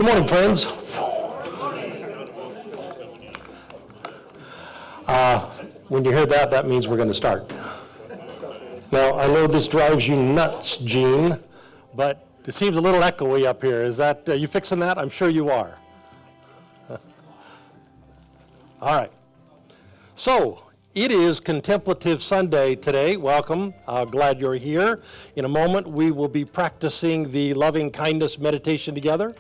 Good morning, friends. When you hear that, that means we're going to start. Now, I know this drives you nuts, Gene, but it seems a little echoey up here. Is that, you fixing that? I'm sure you are. All right. So, it is Contemplative Sunday today. Welcome. Glad you're here. In a moment, we will be practicing the loving kindness meditation together.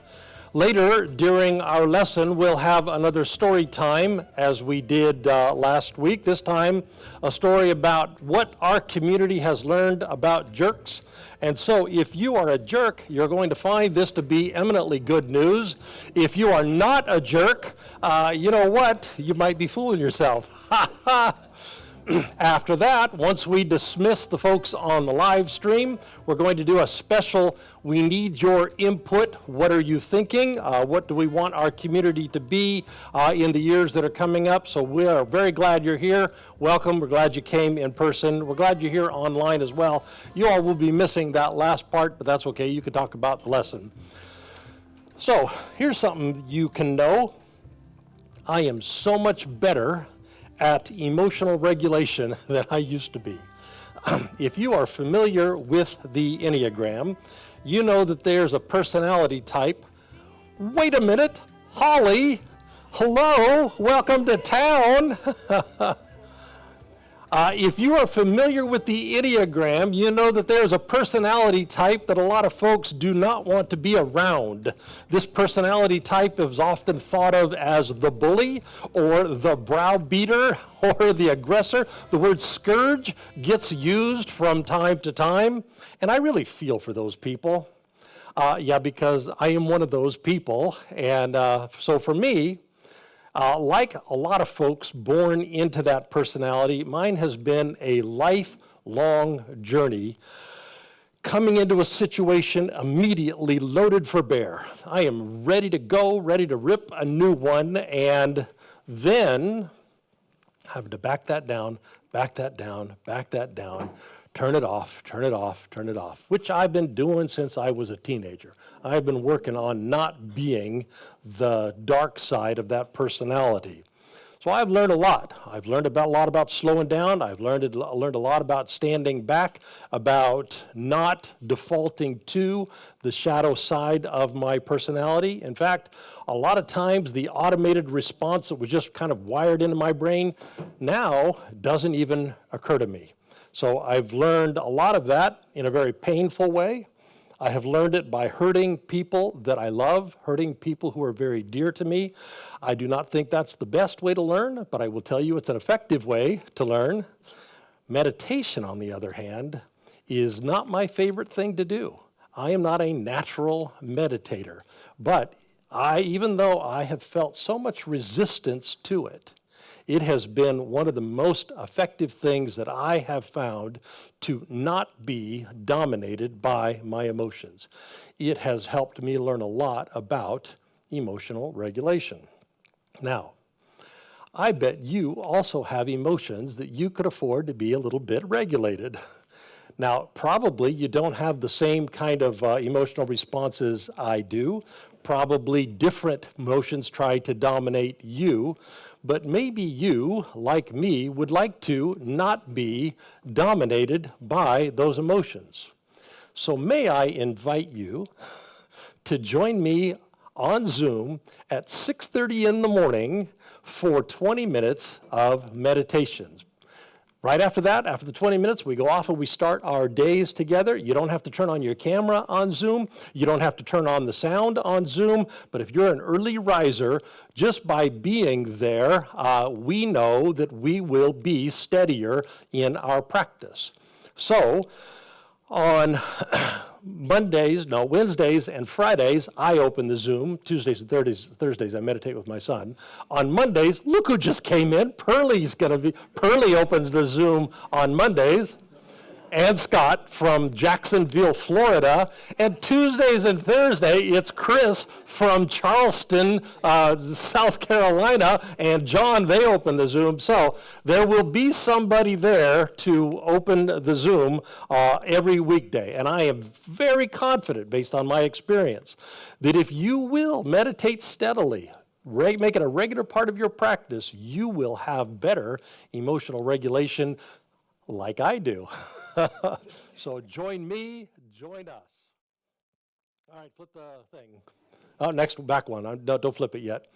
Later, during our lesson, we'll have another story time as we did last week. This time, a story about what our community has learned about jerks. And so if you are a jerk, you're going to find this to be eminently good news. If you are not a jerk, you know what? You might be fooling yourself. After that, once we dismiss the folks on the live stream, we're going to do a special, we need your input. What are you thinking? What do we want our community to be in the years that are coming up? So we are very glad you're here. Welcome. We're glad you came in person. We're glad you're here online as well. You all will be missing that last part, but that's okay. You can talk about the lesson. So here's something you can know. I am so much better at emotional regulation than I used to be. If you are familiar with the Enneagram, you know that there's a personality type. Wait a minute, Holly, hello, welcome to town. If you are familiar with the Enneagram, you know that there's a personality type that a lot of folks do not want to be around. This personality type is often thought of as the bully or the browbeater or the aggressor. The word scourge gets used from time to time, and I really feel for those people. Because I am one of those people, and so for me, like a lot of folks born into that personality, mine has been a lifelong journey coming into a situation immediately loaded for bear. I am ready to go, ready to rip a new one, and then having to back that down, turn it off, which I've been doing since I was a teenager. I've been working on not being the dark side of that personality. So I've learned a lot. I've learned a lot about slowing down. I've learned a lot about standing back, about not defaulting to the shadow side of my personality. In fact, a lot of times the automated response that was just kind of wired into my brain now doesn't even occur to me. So I've learned a lot of that in a very painful way. I have learned it by hurting people that I love, hurting people who are very dear to me. I do not think that's the best way to learn, but I will tell you it's an effective way to learn. Meditation, on the other hand, is not my favorite thing to do. I am not a natural meditator, but even though I have felt so much resistance to it, it has been one of the most effective things that I have found to not be dominated by my emotions. It has helped me learn a lot about emotional regulation. Now, I bet you also have emotions that you could afford to be a little bit regulated. Now, probably you don't have the same kind of emotional responses I do. Probably different emotions try to dominate you. But maybe you, like me, would like to not be dominated by those emotions. So may I invite you to join me on Zoom at 6:30 in the morning for 20 minutes of meditations. Right after that, after the 20 minutes, we go off and we start our days together. You don't have to turn on your camera on Zoom. You don't have to turn on the sound on Zoom. But if you're an early riser, just by being there, we know that we will be steadier in our practice. So on Wednesdays and Fridays, I open the Zoom. Tuesdays and Thursdays, I meditate with my son. On Mondays, look who just came in. Pearly opens the Zoom on Mondays. and Scott from Jacksonville, Florida. And Tuesdays and Thursday, it's Chris from Charleston, South Carolina, and John, they open the Zoom. So there will be somebody there to open the Zoom every weekday. And I am very confident, based on my experience, that if you will meditate steadily, make it a regular part of your practice, you will have better emotional regulation like I do. So join me, join us. All right, flip the thing. Oh, next, back one. Don't flip it yet.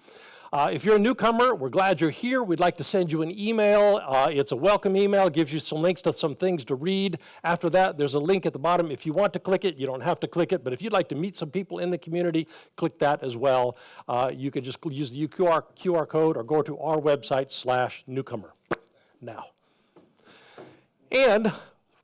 If you're a newcomer, we're glad you're here. We'd like to send you an email. It's a welcome email, gives you some links to some things to read. After that, there's a link at the bottom. If you want to click it, you don't have to click it, but if you'd like to meet some people in the community, click that as well. You can just use the QR code or go to our website /newcomer. Now, and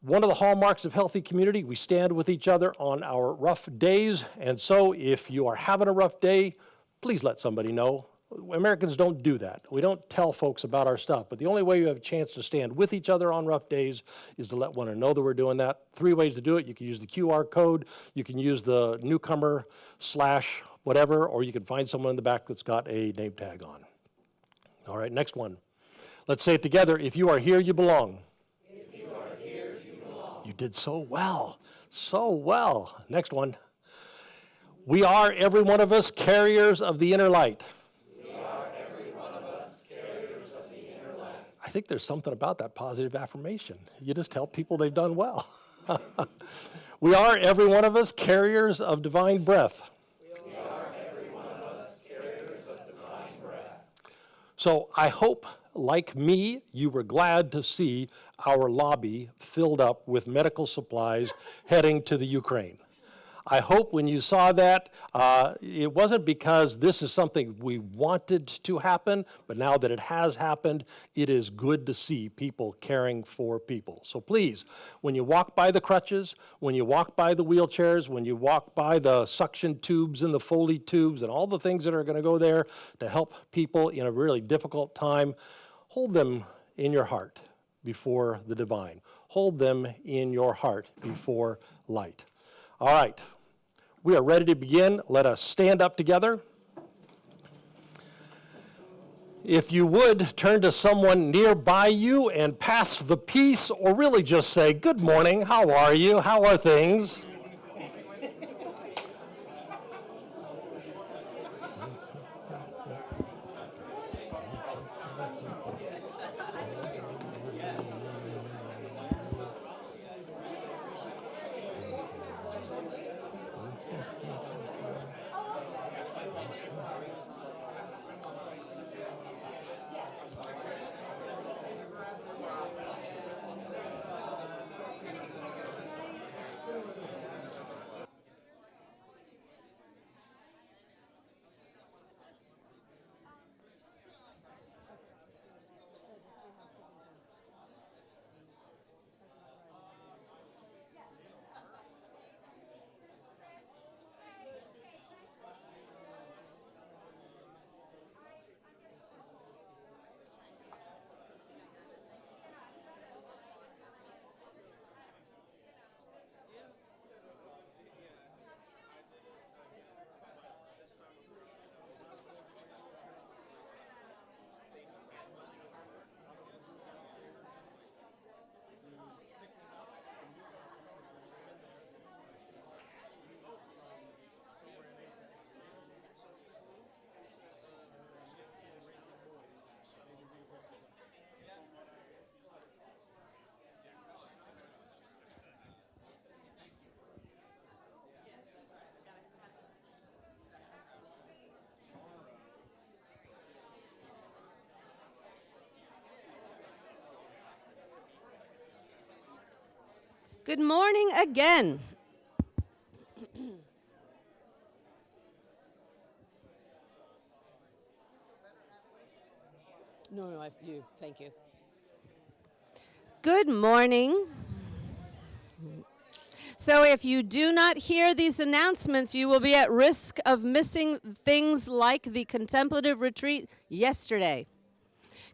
one of the hallmarks of healthy community, we stand with each other on our rough days, and so if you are having a rough day, please let somebody know. Americans don't do that. We don't tell folks about our stuff, but the only way you have a chance to stand with each other on rough days is to let one another know that we're doing that. 3 ways to do it. You can use the QR code, you can use the newcomer / whatever, or you can find someone in the back that's got a name tag on. All right, next one. Let's say it together. If you are here, you belong. If you are here, you belong. You did so well, so well. Next one. We are, every one of us, carriers of the inner light. I think there's something about that positive affirmation. You just tell people they've done well. We are, every one of us, carriers of divine breath. We are, every one of us, carriers of divine breath. So I hope, like me, you were glad to see our lobby filled up with medical supplies heading to the Ukraine. I hope when you saw that, it wasn't because this is something we wanted to happen, but now that it has happened, it is good to see people caring for people. So please, when you walk by the crutches, when you walk by the wheelchairs, when you walk by the suction tubes and the Foley tubes and all the things that are going to go there to help people in a really difficult time, hold them in your heart before the divine. Hold them in your heart before light. All right, we are ready to begin. Let us stand up together. If you would, turn to someone nearby you and pass the peace, or really just say, good morning, how are you, how are things? Good morning again. No, you. Thank you. Good morning. So if you do not hear these announcements, you will be at risk of missing things like the contemplative retreat yesterday.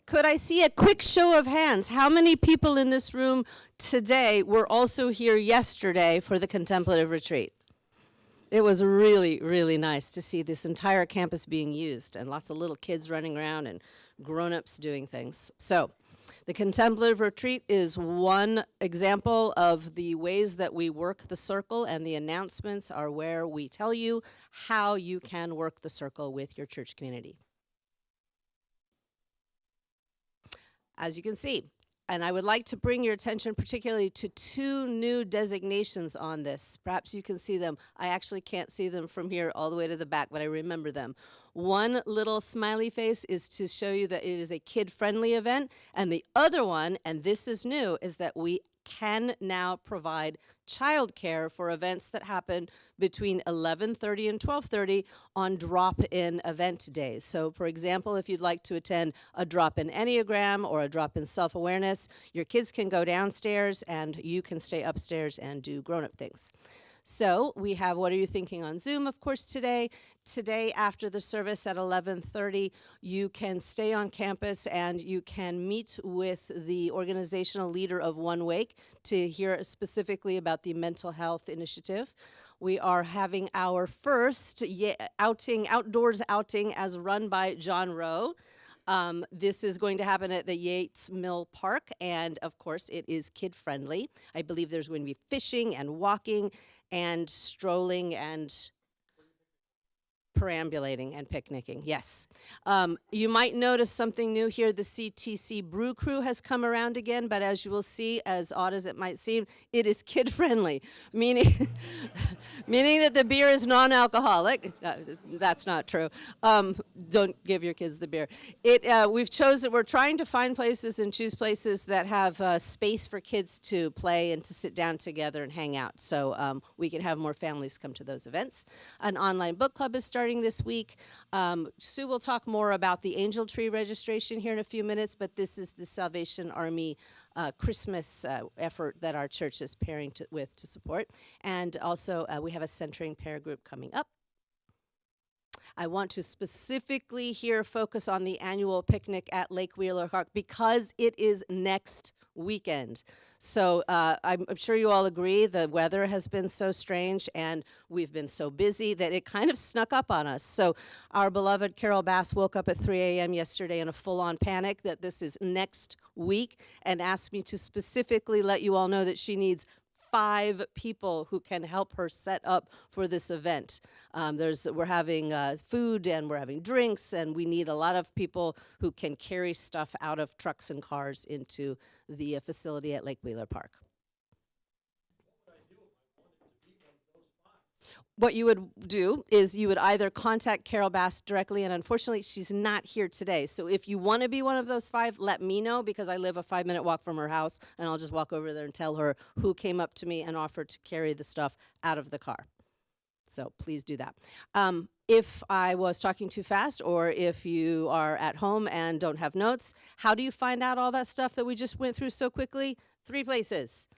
Could I see a quick show of hands? How many people in this room today were also here yesterday for the contemplative retreat? It was really, really nice to see this entire campus being used and lots of little kids running around and grown-ups doing things. So the contemplative retreat is one example of the ways that we work the circle, and the announcements are where we tell you how you can work the circle with your church community. As you can see, and I would like to bring your attention particularly to two new designations on this. Perhaps you can see them. I actually can't see them from here all the way to the back, but I remember them. One little smiley face is to show you that it is a kid-friendly event, and the other one, and this is new, is that we can now provide childcare for events that happen between 11:30 and 12:30 on drop-in event days. So, for example, if you'd like to attend a drop-in Enneagram or a drop-in self-awareness, your kids can go downstairs and you can stay upstairs and do grown-up things. So we have What Are You Thinking on Zoom, of course, today. Today, after the service at 11:30, you can stay on campus and you can meet with the organizational leader of One Wake to hear specifically about the mental health initiative. We are having our first outdoors outing as run by John Rowe. This is going to happen at the Yates Mill Park, and of course it is kid-friendly. I believe there's going to be fishing and walking and strolling and perambulating and picnicking, yes. You might notice something new here. The CTC Brew Crew has come around again, but as you will see, as odd as it might seem, it is kid-friendly, meaning meaning that the beer is non-alcoholic. That's not true. Don't give your kids the beer. We're trying to find places and choose places that have space for kids to play and to sit down together and hang out, so we can have more families come to those events. An online book club is starting this week. Sue will talk more about the Angel Tree registration here in a few minutes, but this is the Salvation Army Christmas effort that our church is pairing with to support. And also we have a Centering Pair group coming up. I want to specifically here focus on the annual picnic at Lake Wheeler Park because it is next weekend. So I'm sure you all agree the weather has been so strange and we've been so busy that it kind of snuck up on us. So our beloved Carol Bass woke up at 3 a.m. yesterday in a full-on panic that this is next week and asked me to specifically let you all know that she needs 5 people who can help her set up for this event. We're having food and we're having drinks, and we need a lot of people who can carry stuff out of trucks and cars into the facility at Lake Wheeler Park. What you would do is you would either contact Carol Bass directly, and unfortunately she's not here today. So if you want to be one of those 5, let me know, because I live a 5-minute walk from her house, and I'll just walk over there and tell her who came up to me and offered to carry the stuff out of the car. So please do that. If I was talking too fast, or if you are at home and don't have notes, how do you find out all that stuff that we just went through so quickly? 3 places.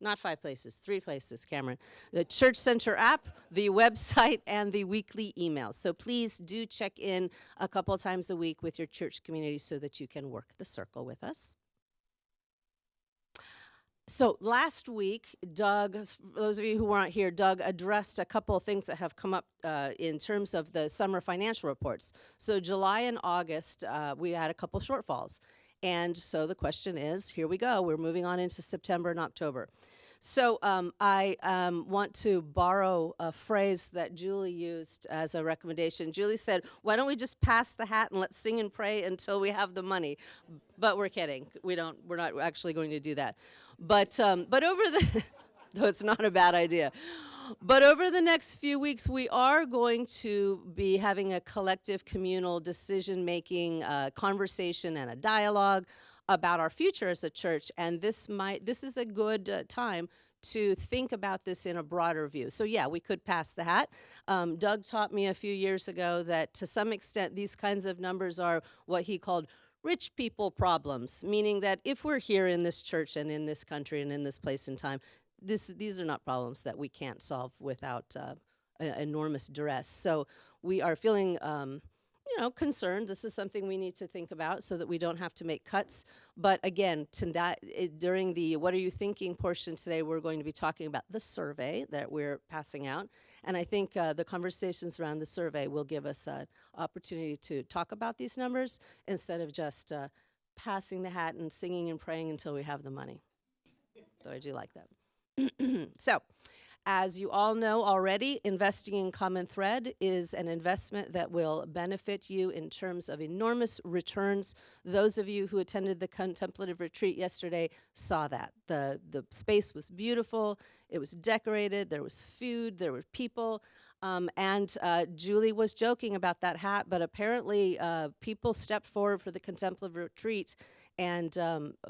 Not 5 places, 3 places, Cameron. The Church Center app, the website, and the weekly emails. So please do check in a couple times a week with your church community so that you can work the circle with us. So last week, Doug, for those of you who weren't here, Doug addressed a couple of things that have come up in terms of the summer financial reports. So July and August, we had a couple shortfalls. And so the question is, here we go. We're moving on into September and October. So I want to borrow a phrase that Julie used as a recommendation. Julie said, why don't we just pass the hat and let's sing and pray until we have the money? But we're kidding. We're not actually going to do that. But over the, though it's not a bad idea. But over the next few weeks, we are going to be having a collective communal decision-making conversation and a dialogue about our future as a church, and this is a good time to think about this in a broader view. So yeah, we could pass the hat. Doug taught me a few years ago that to some extent these kinds of numbers are what he called rich people problems, meaning that if we're here in this church and in this country and in this place and time, these are not problems that we can't solve without enormous duress. So we are feeling concerned. This is something we need to think about so that we don't have to make cuts. But again, during the "What are you thinking" portion today, we're going to be talking about the survey that we're passing out. And I think the conversations around the survey will give us an opportunity to talk about these numbers instead of just passing the hat and singing and praying until we have the money. So I do like that. So, as you all know already, investing in Common Thread is an investment that will benefit you in terms of enormous returns. Those of you who attended the contemplative retreat yesterday saw that. The space was beautiful, it was decorated, there was food, there were people. And Julie was joking about that hat, but apparently people stepped forward for the contemplative retreat, and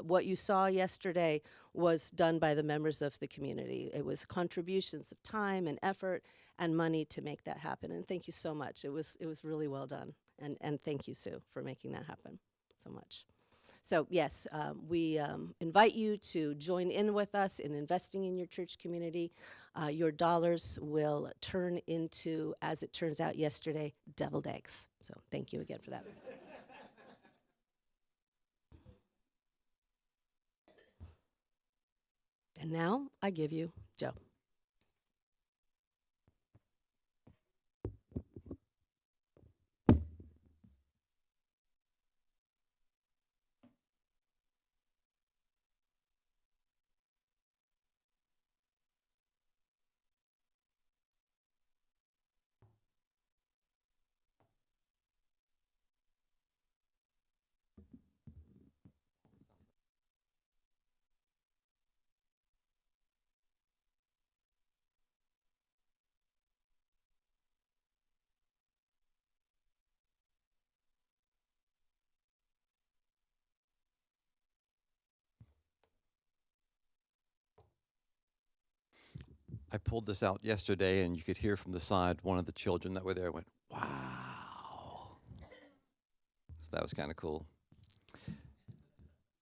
what you saw yesterday was done by the members of the community. It was contributions of time and effort and money to make that happen. And thank you so much. It was really well done. And thank you, Sue, for making that happen so much. So yes, we invite you to join in with us in investing in your church community. Your dollars will turn into, as it turns out yesterday, deviled eggs. So thank you again for that. And now I give you Joe. I pulled this out yesterday, and you could hear from the side one of the children that were there went, "Wow." So that was kind of cool.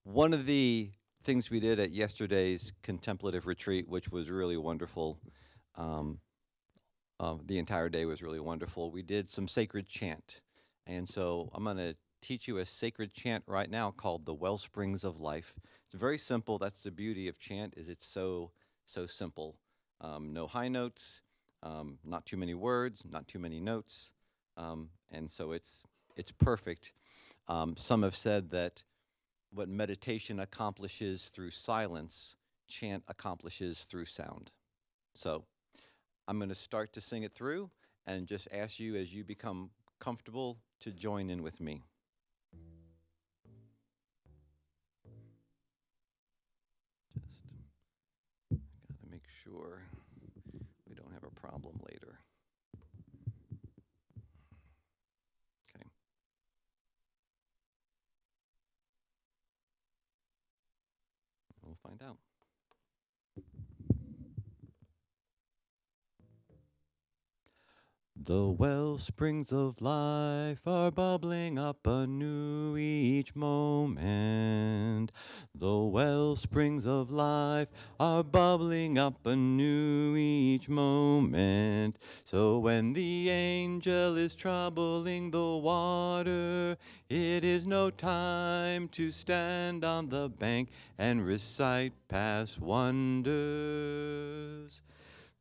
One of the things we did at yesterday's contemplative retreat, which was really wonderful, um, the entire day was really wonderful. We did some sacred chant. And so I'm going to teach you a sacred chant right now called the Wellsprings of Life. It's very simple. That's the beauty of chant, is it's so simple. No high notes, not too many words, not too many notes. And so it's perfect. Some have said that what meditation accomplishes through silence, chant accomplishes through sound. So I'm going to start to sing it through and just ask you, as you become comfortable, to join in with me. Just got to make sure we don't have a problem later. Okay. We'll find out. The well springs of life are bubbling up anew each moment. The well springs of life are bubbling up anew each moment. So when the angel is troubling the water, it is no time to stand on the bank and recite past wonders.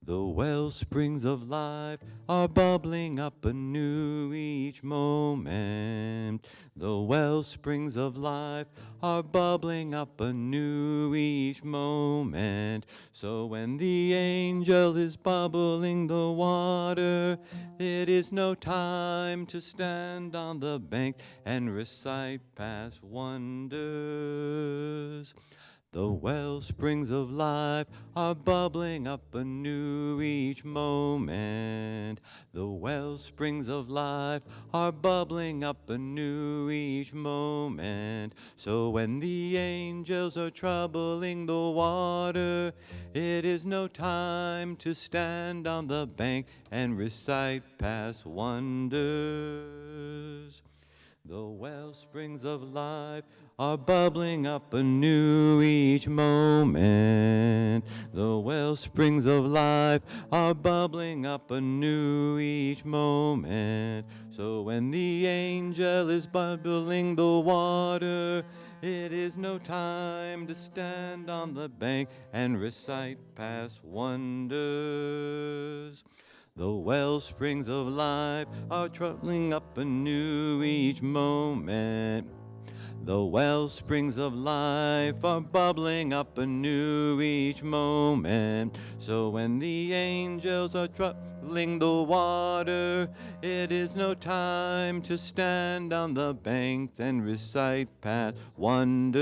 The well springs of life are bubbling up anew each moment. The well springs of life are bubbling up anew each moment. So when the angel is bubbling the water, it is no time to stand on the bank and recite past wonders. The well springs of life are bubbling up anew each moment. The well springs of life are bubbling up anew each moment. So when the angels are troubling the water, it is no time to stand on the bank and recite past wonders. The well springs of life are bubbling up anew each moment. The well springs of life are bubbling up anew each moment. So when the angel is bubbling the water, it is no time to stand on the bank and recite past wonders. The well springs of life are troubling up anew each moment. The well springs of life are bubbling up anew each moment. So when the angels are troubling the water, it is no time to stand on the bank and recite past wonders.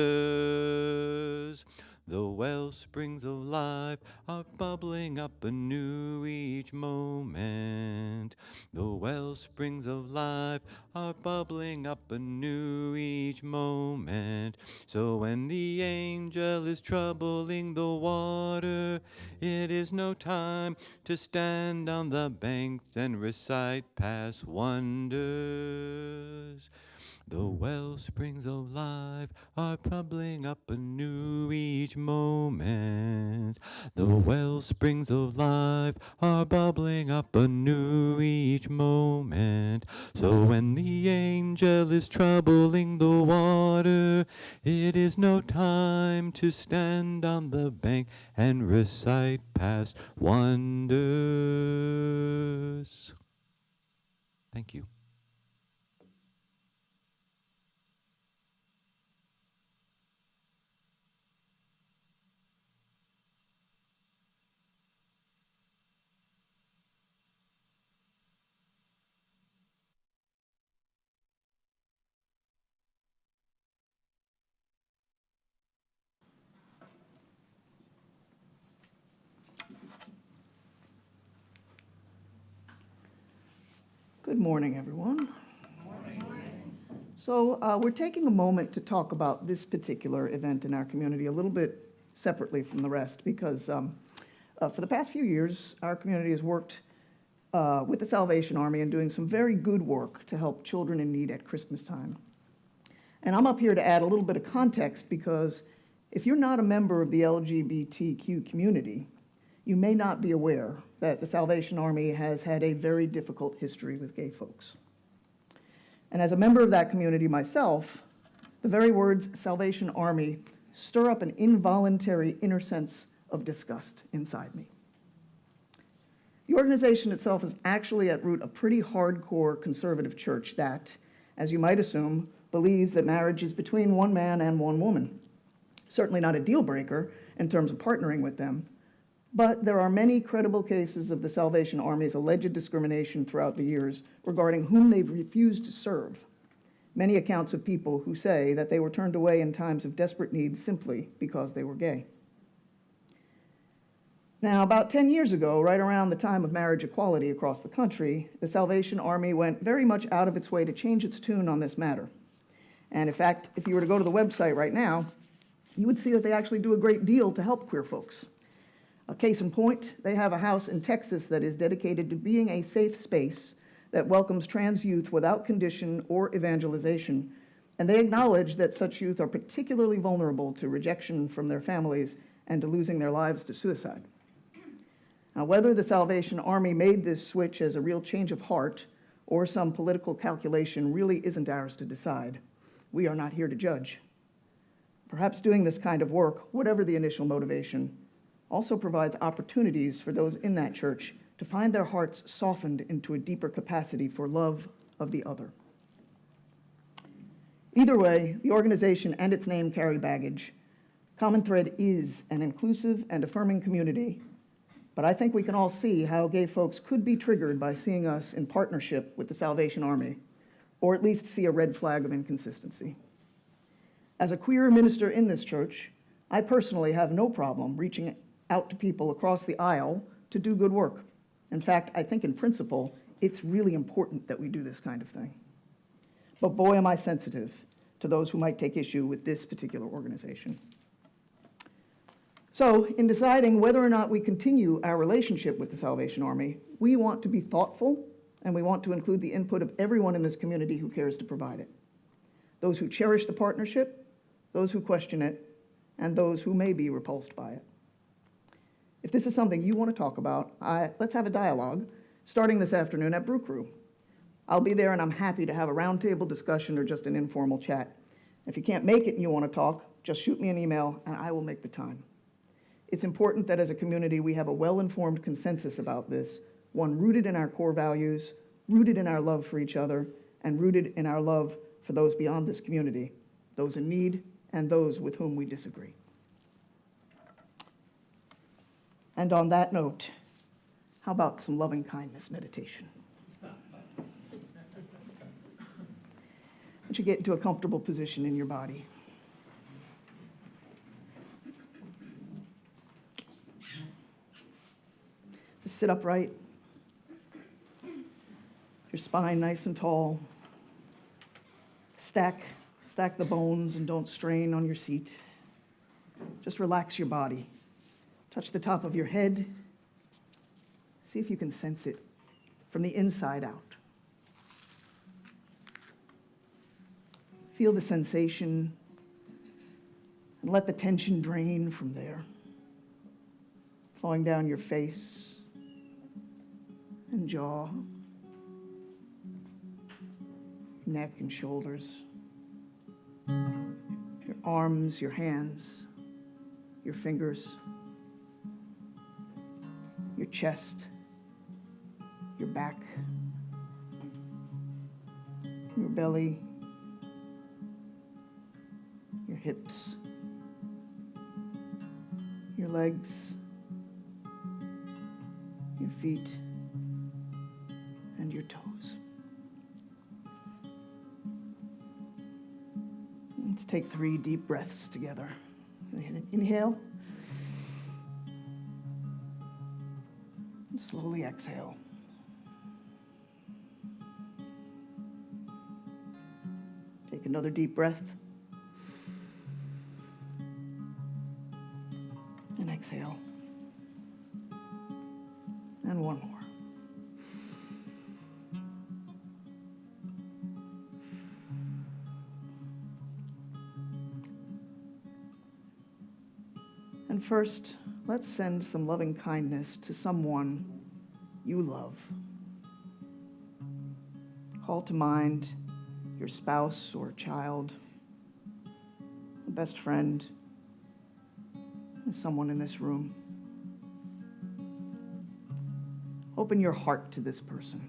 The well springs of life are bubbling up anew each moment. The well springs of life are bubbling up anew each moment. So when the angel is troubling the water, it is no time to stand on the banks and recite past wonders. The well springs of life are bubbling up anew each moment. The well springs of life are bubbling up anew each moment. So when the angel is troubling the water, it is no time to stand on the bank and recite past wonders. Thank you. Good morning, everyone. So we're taking a moment to talk about this particular event in our community a little bit separately from the rest because for the past few years, our community has worked with the Salvation Army and doing some very good work to help children in need at Christmas time. And I'm up here to add a little bit of context because if you're not a member of the LGBTQ community, you may not be aware that the Salvation Army has had a very difficult history with gay folks. And as a member of that community myself, the very words Salvation Army stir up an involuntary inner sense of disgust inside me. The organization itself is actually at root a pretty hardcore conservative church that, as you might assume, believes that marriage is between one man and one woman. Certainly not a deal breaker in terms of partnering with them, but there are many credible cases of the Salvation Army's alleged discrimination throughout the years regarding whom they've refused to serve. Many accounts of people who say that they were turned away in times of desperate need simply because they were gay. Now, about 10 years ago, right around the time of marriage equality across the country, the Salvation Army went very much out of its way to change its tune on this matter. And in fact, if you were to go to the website right now, you would see that they actually do a great deal to help queer folks. A case in point, they have a house in Texas that is dedicated to being a safe space that welcomes trans youth without condition or evangelization, and they acknowledge that such youth are particularly vulnerable to rejection from their families and to losing their lives to suicide. Now, whether the Salvation Army made this switch as a real change of heart or some political calculation really isn't ours to decide. We are not here to judge. Perhaps doing this kind of work, whatever the initial motivation, also provides opportunities for those in that church to find their hearts softened into a deeper capacity for love of the other. Either way, the organization and its name carry baggage. Common Thread is an inclusive and affirming community, but I think we can all see how gay folks could be triggered by seeing us in partnership with the Salvation Army, or at least see a red flag of inconsistency. As a queer minister in this church, I personally have no problem reaching out to people across the aisle to do good work. In fact, I think in principle, it's really important that we do this kind of thing. But boy, am I sensitive to those who might take issue with this particular organization. So in deciding whether or not we continue our relationship with the Salvation Army, we want to be thoughtful and we want to include the input of everyone in this community who cares to provide it. those who cherish the partnership, those who question it, and those who may be repulsed by it. If this is something you want to talk about, let's have a dialogue, starting this afternoon at Brew Crew. I'll be there, and I'm happy to have a roundtable discussion or just an informal chat. If you can't make it and you want to talk, just shoot me an email, and I will make the time. It's important that as a community, we have a well-informed consensus about this, one rooted in our core values, rooted in our love for each other, and rooted in our love for those beyond this community, those in need and those with whom we disagree. And on that note, how about some loving kindness meditation? Once you get into a comfortable position in your body, just sit upright, your spine nice and tall. Stack the bones and don't strain on your seat. Just relax your body. Touch the top of your head. See if you can sense it from the inside out. Feel the sensation and let the tension drain from there, flowing down your face and jaw, neck and shoulders, your arms, your hands, your fingers, your chest, your back, your belly, your hips, your legs, your feet, and your toes. Let's take 3 deep breaths together. Inhale. And slowly exhale. Take another deep breath. And exhale. And one more. And first, let's send some loving kindness to someone you love. Call to mind your spouse or child, a best friend, and someone in this room. Open your heart to this person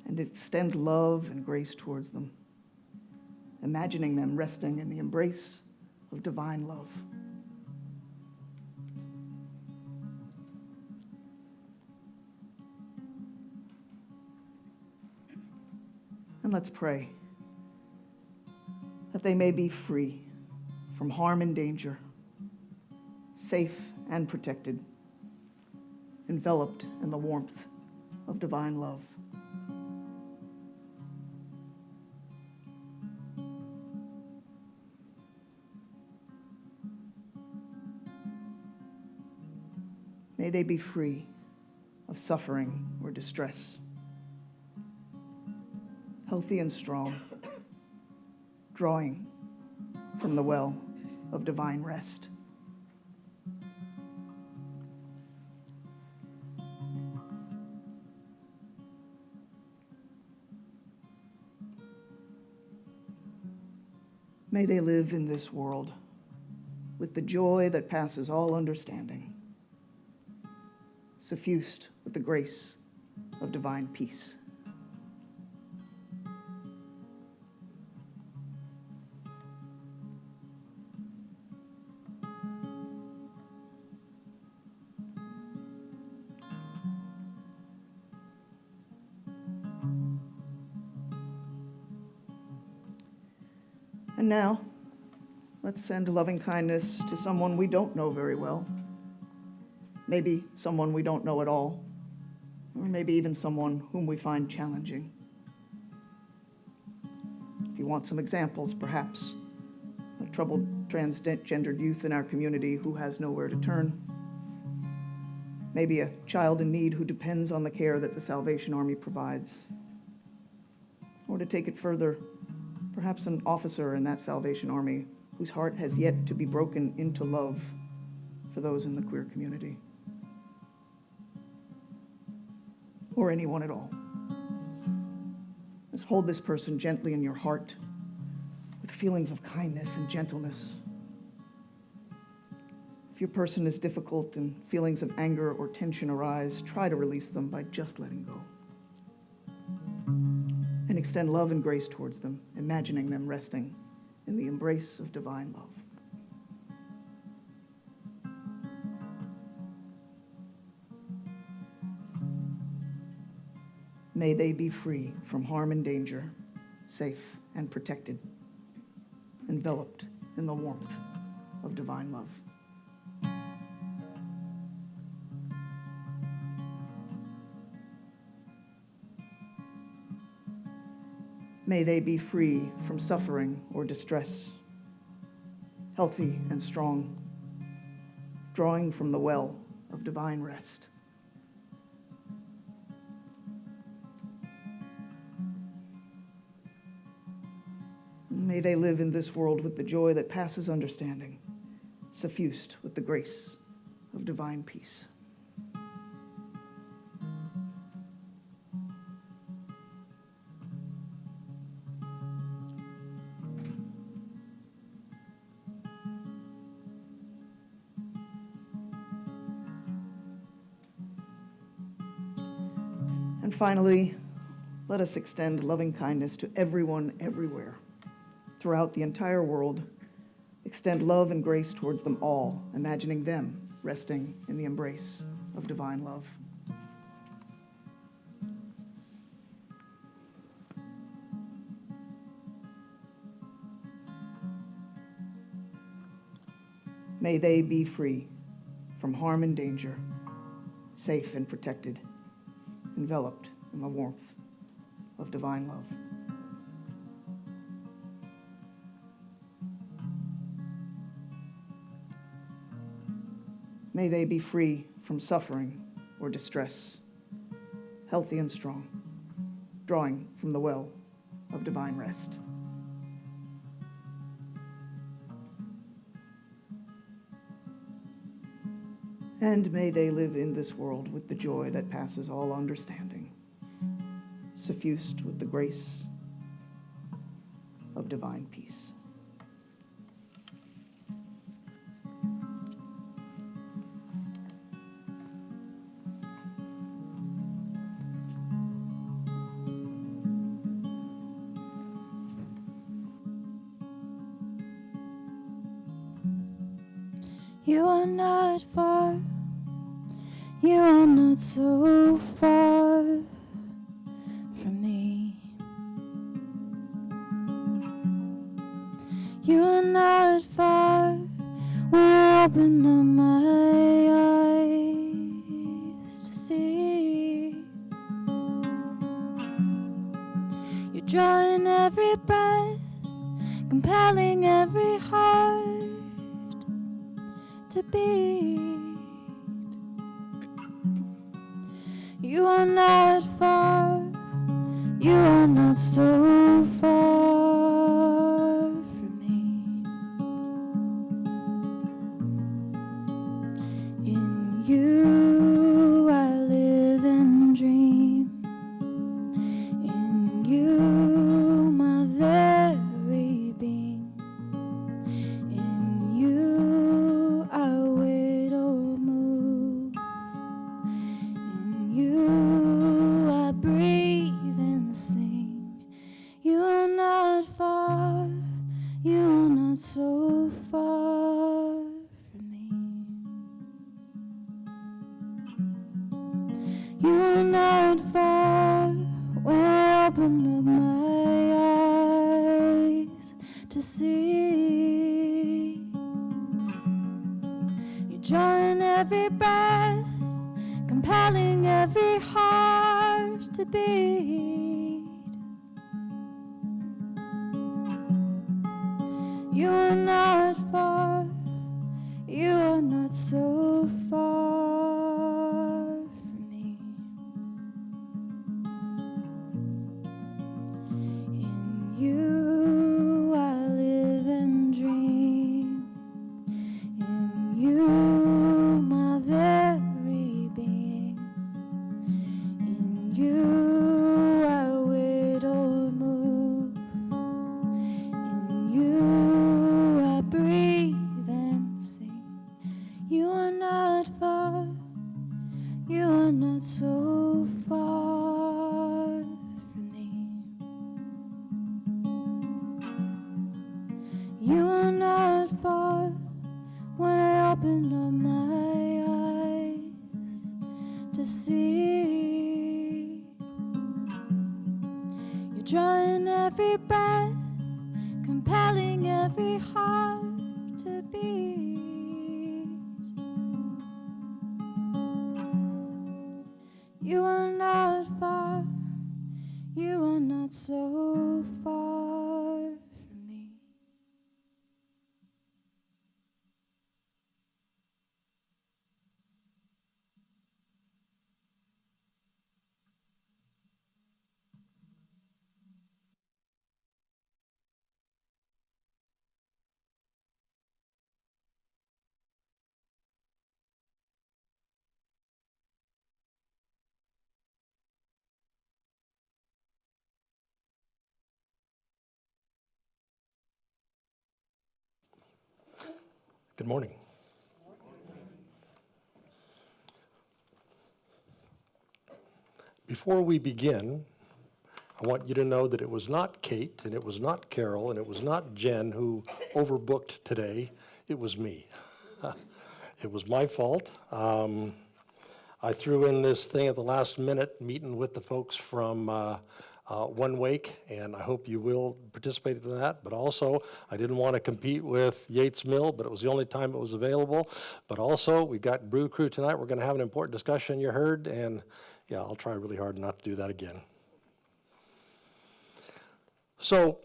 and extend love and grace towards them, imagining them resting in the embrace of divine love. And let's pray that they may be free from harm and danger, safe and protected, enveloped in the warmth of divine love. May they be free of suffering or distress, healthy and strong, drawing from the well of divine rest. May they live in this world with the joy that passes all understanding, suffused with the grace of divine peace. And now, let's send loving kindness to someone we don't know very well. Maybe someone we don't know at all, or maybe even someone whom we find challenging. If you want some examples, perhaps a troubled transgendered youth in our community who has nowhere to turn. Maybe a child in need who depends on the care that the Salvation Army provides. Or to take it further, perhaps an officer in that Salvation Army whose heart has yet to be broken into love for those in the queer community, or anyone at all. Just hold this person gently in your heart with feelings of kindness and gentleness. If your person is difficult and feelings of anger or tension arise, try to release them by just letting go. And extend love and grace towards them, imagining them resting in the embrace of divine love. May they be free from harm and danger, safe and protected, enveloped in the warmth of divine love. May they be free from suffering or distress, healthy and strong, drawing from the well of divine rest. May they live in this world with the joy that passes understanding, suffused with the grace of divine peace. And finally, let us extend loving kindness to everyone, everywhere. Throughout the entire world, extend love and grace towards them all, imagining them resting in the embrace of divine love. May they be free from harm and danger, safe and protected, enveloped in the warmth of divine love. May they be free from suffering or distress, healthy and strong, drawing from the well of divine rest. And may they live in this world with the joy that passes all understanding, suffused with the grace of divine peace. You are not far, you are not so far from me. You are not far when I open up my eyes to see. You're drawing every breath, compelling every heart to beat. You are not far, you are not so far from me. In you I live and dream, in you my very being, in you I wait or move, in you I breathe and sing. You are not far, you are not so far from me. You are not far when I open up my eyes to see. You're drawing every breath, compelling every heart to beat. You are not far, you are not so far from me. In you you I wait or move. In you I breathe and sing. You are not far, you are not so far from me. You are not far when I open up my eyes to see. You're drawing every breath, compelling every heart to beat. You are not far, you are not so far from me. Good morning. Before we begin, I want you to know that it was not Kate, and it was not Carol, and it was not Jen who overbooked today. It was me. It was my fault. I threw in this thing at the last minute, meeting with the folks from One Wake, and I hope you will participate in that. But also, I didn't want to compete with Yates Mill, but it was the only time it was available. But also, we got Brew Crew tonight. We're going to have an important discussion, you heard, and yeah, I'll try really hard not to do that again. So,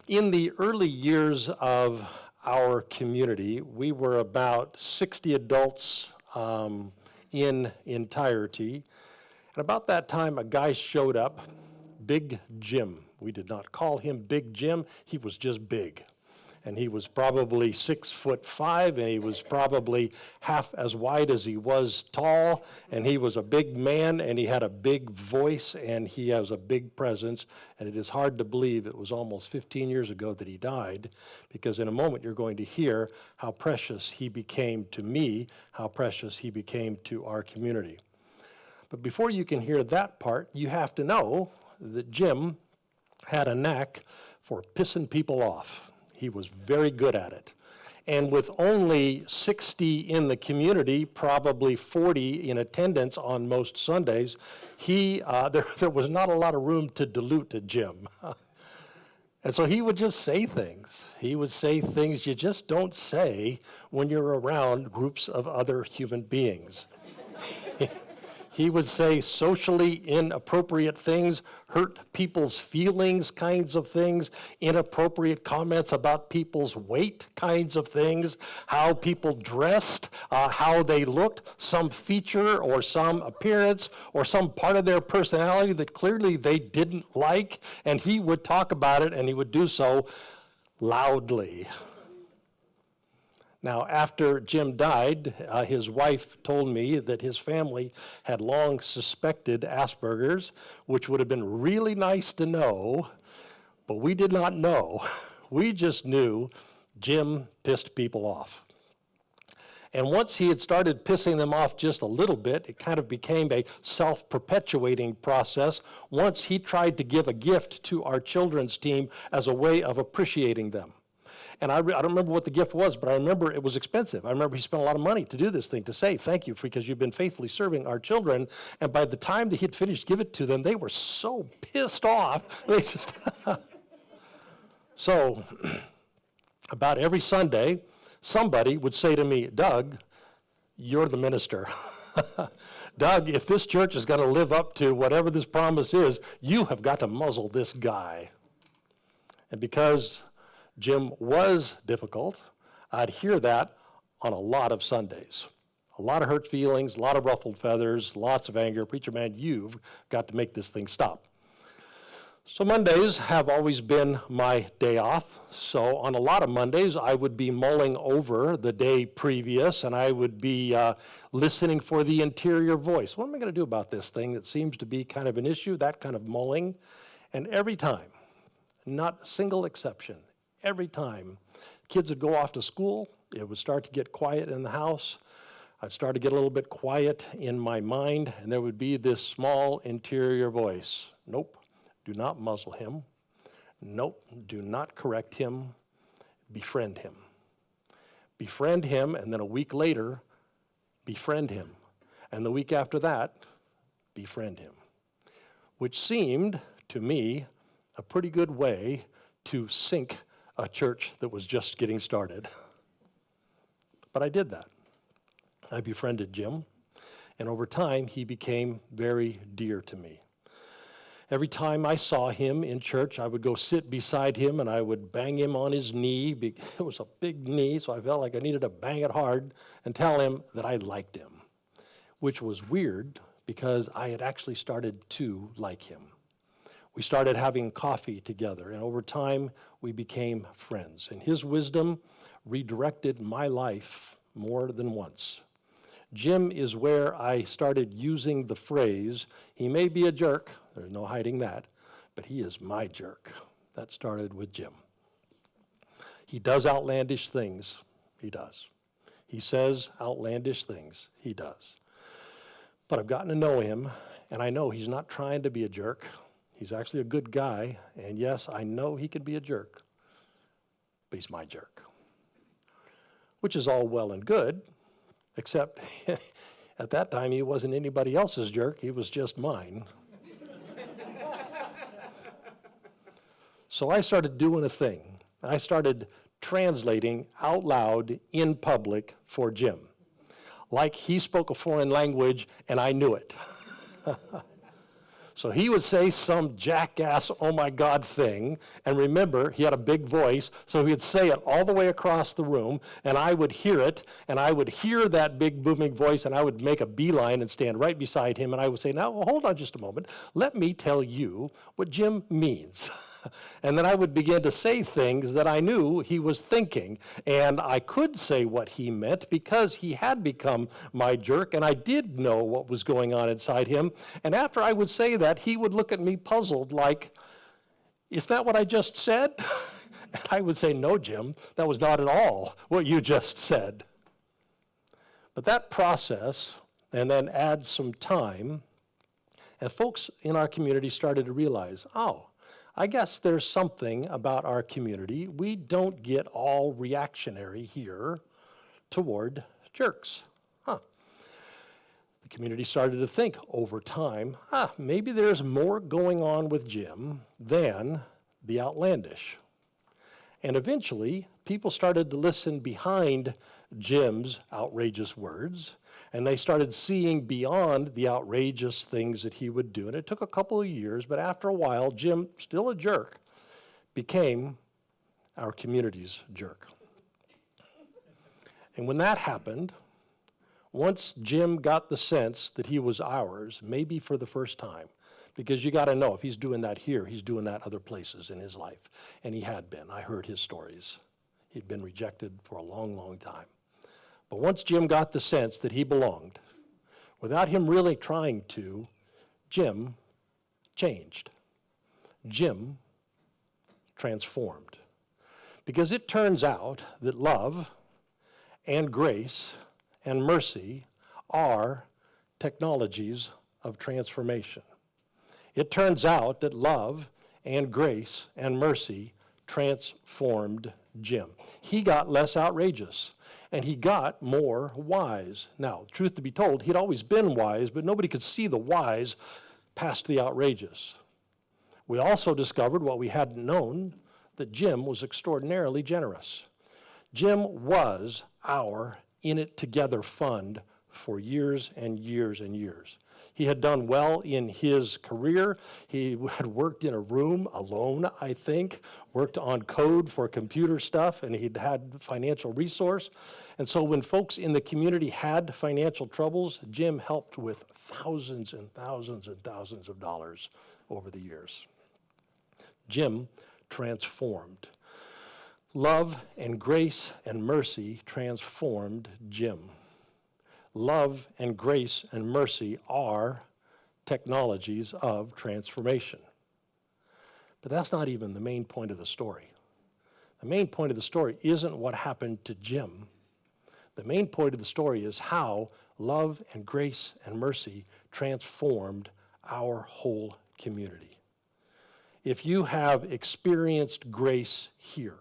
in the early years of our community, we were about 60 adults in entirety. And about that time, a guy showed up, Big Jim. We did not call him Big Jim, he was just big. And he was probably 6'5", and he was probably half as wide as he was tall, and he was a big man, and he had a big voice, and he has a big presence, and it is hard to believe it was almost 15 years ago that he died, because in a moment you're going to hear how precious he became to me, how precious he became to our community. But before you can hear that part, you have to know that Jim had a knack for pissing people off. He was very good at it. And with only 60 in the community, probably 40 in attendance on most Sundays, there was not a lot of room to dilute to Jim. And so he would just say things. He would say things you just don't say when you're around groups of other human beings. He would say socially inappropriate things, hurt people's feelings kinds of things, inappropriate comments about people's weight kinds of things, how people dressed, how they looked, some feature or some appearance or some part of their personality that clearly they didn't like, and he would talk about it, and he would do so loudly. Now, after Jim died, his wife told me that his family had long suspected Asperger's, which would have been really nice to know, but we did not know. We just knew Jim pissed people off. And once he had started pissing them off just a little bit, it kind of became a self-perpetuating process. Once he tried to give a gift to our children's team as a way of appreciating them. And I don't remember what the gift was, but I remember it was expensive. I remember he spent a lot of money to do this thing, to say thank you because you've been faithfully serving our children. And by the time that he had finished giving it to them, they were so pissed off. They just So about every Sunday, somebody would say to me, Doug, you're the minister. Doug, if this church is going to live up to whatever this promise is, you have got to muzzle this guy. And because Jim was difficult, I'd hear that on a lot of Sundays. A lot of hurt feelings, a lot of ruffled feathers, lots of anger. Preacher man, you've got to make this thing stop. So Mondays have always been my day off. So on a lot of Mondays, I would be mulling over the day previous, and I would be listening for the interior voice. What am I going to do about this thing that seems to be kind of an issue, that kind of mulling? And every time, not a single exception, every time kids would go off to school, it would start to get quiet in the house. I'd start to get a little bit quiet in my mind, and there would be this small interior voice. Nope. Do not muzzle him. Nope, do not correct him. Befriend him. Befriend him, and then a week later, befriend him. And the week after that, befriend him. Which seemed, to me, a pretty good way to sink a church that was just getting started. But I did that. I befriended Jim, and over time, he became very dear to me. Every time I saw him in church, I would go sit beside him and I would bang him on his knee. It was a big knee, so I felt like I needed to bang it hard and tell him that I liked him, which was weird because I had actually started to like him. We started having coffee together, and over time, we became friends. And his wisdom redirected my life more than once. Jim is where I started using the phrase, he may be a jerk, there's no hiding that, but he is my jerk. That started with Jim. He does outlandish things, he does. He says outlandish things, he does. But I've gotten to know him, and I know he's not trying to be a jerk. He's actually a good guy, and yes, I know he can be a jerk, but he's my jerk. Which is all well and good, except at that time he wasn't anybody else's jerk, he was just mine. So I started doing a thing. I started translating out loud in public for Jim. Like he spoke a foreign language and I knew it. So he would say some jackass, oh my God thing, and remember, he had a big voice, so he'd say it all the way across the room, and I would hear it, and I would hear that big booming voice, and I would make a beeline and stand right beside him, and I would say, now, hold on just a moment, let me tell you what Jim means. And then I would begin to say things that I knew he was thinking. And I could say what he meant because he had become my jerk, and I did know what was going on inside him. And after I would say that, he would look at me puzzled like, is that what I just said? And I would say, no, Jim, that was not at all what you just said. But that process, and then add some time, and folks in our community started to realize, oh, I guess there's something about our community. We don't get all reactionary here toward jerks. The community started to think over time, maybe there's more going on with Jim than the outlandish. And eventually, people started to listen behind Jim's outrageous words, and they started seeing beyond the outrageous things that he would do. And it took a couple of years, but after a while, Jim, still a jerk, became our community's jerk. And when that happened, once Jim got the sense that he was ours, maybe for the first time, because you got to know, if he's doing that here, he's doing that other places in his life. And he had been. I heard his stories. He'd been rejected for a long, long time. But once Jim got the sense that he belonged, without him really trying to, Jim changed. Jim transformed. Because it turns out that love and grace and mercy are technologies of transformation. It turns out that love and grace and mercy transformed Jim. He got less outrageous, and he got more wise. Now, truth to be told, he'd always been wise, but nobody could see the wise past the outrageous. We also discovered what we hadn't known, that Jim was extraordinarily generous. Jim was our In It Together fund for years and years and years. He had done well in his career. He had worked in a room alone, I think, worked on code for computer stuff, and he'd had financial resource. And so when folks in the community had financial troubles, Jim helped with thousands and thousands and thousands of dollars over the years. Jim transformed. Love and grace and mercy transformed Jim. Love and grace and mercy are technologies of transformation. But that's not even the main point of the story. The main point of the story isn't what happened to Jim. The main point of the story is how love and grace and mercy transformed our whole community. If you have experienced grace here,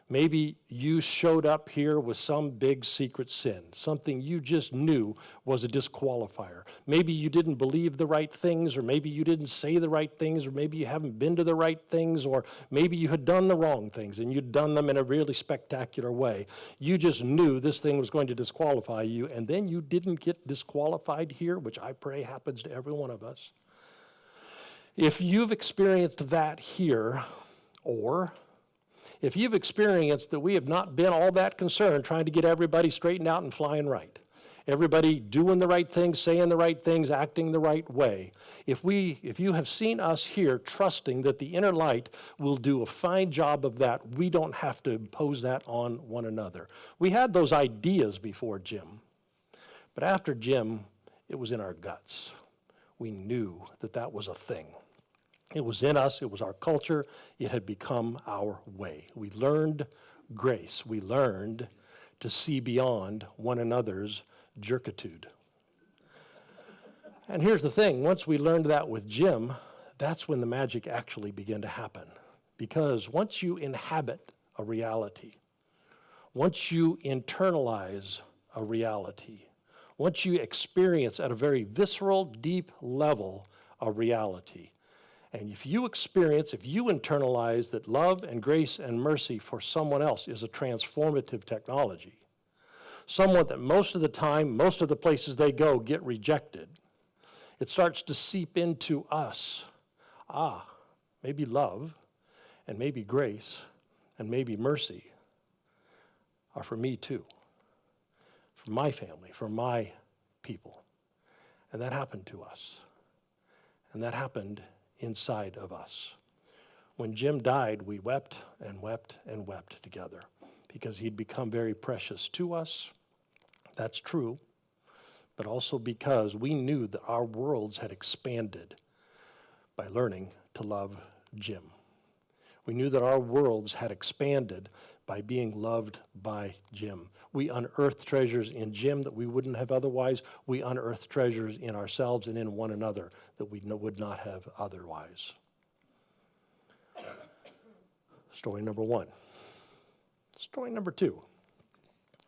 maybe you showed up here with some big secret sin, something you just knew was a disqualifier. Maybe you didn't believe the right things, or maybe you didn't say the right things, or maybe you haven't been to the right things, or maybe you had done the wrong things and you'd done them in a really spectacular way. You just knew this thing was going to disqualify you, and then you didn't get disqualified here, which I pray happens to every one of us. If you've experienced that here, or if you've experienced that we have not been all that concerned trying to get everybody straightened out and flying right, everybody doing the right things, saying the right things, acting the right way, if you have seen us here trusting that the inner light will do a fine job of that, we don't have to impose that on one another. We had those ideas before Jim, but after Jim, it was in our guts. We knew that that was a thing. It was in us, it was our culture, it had become our way. We learned grace. We learned to see beyond one another's jerkitude. And here's the thing, once we learned that with Jim, that's when the magic actually began to happen. Because once you inhabit a reality, once you internalize a reality, once you experience at a very visceral, deep level a reality, and if you internalize that love and grace and mercy for someone else is a transformative technology, someone that most of the time, most of the places they go get rejected, it starts to seep into us. Maybe love and maybe grace and maybe mercy are for me too, for my family, for my people. And that happened to us. And that happened inside of us. When Jim died, we wept and wept and wept together because he'd become very precious to us. That's true, but also because we knew that our worlds had expanded by learning to love Jim. We knew that our worlds had expanded by being loved by Jim. We unearthed treasures in Jim that we wouldn't have otherwise. We unearthed treasures in ourselves and in one another that we would not have otherwise. Story number one. Story number two.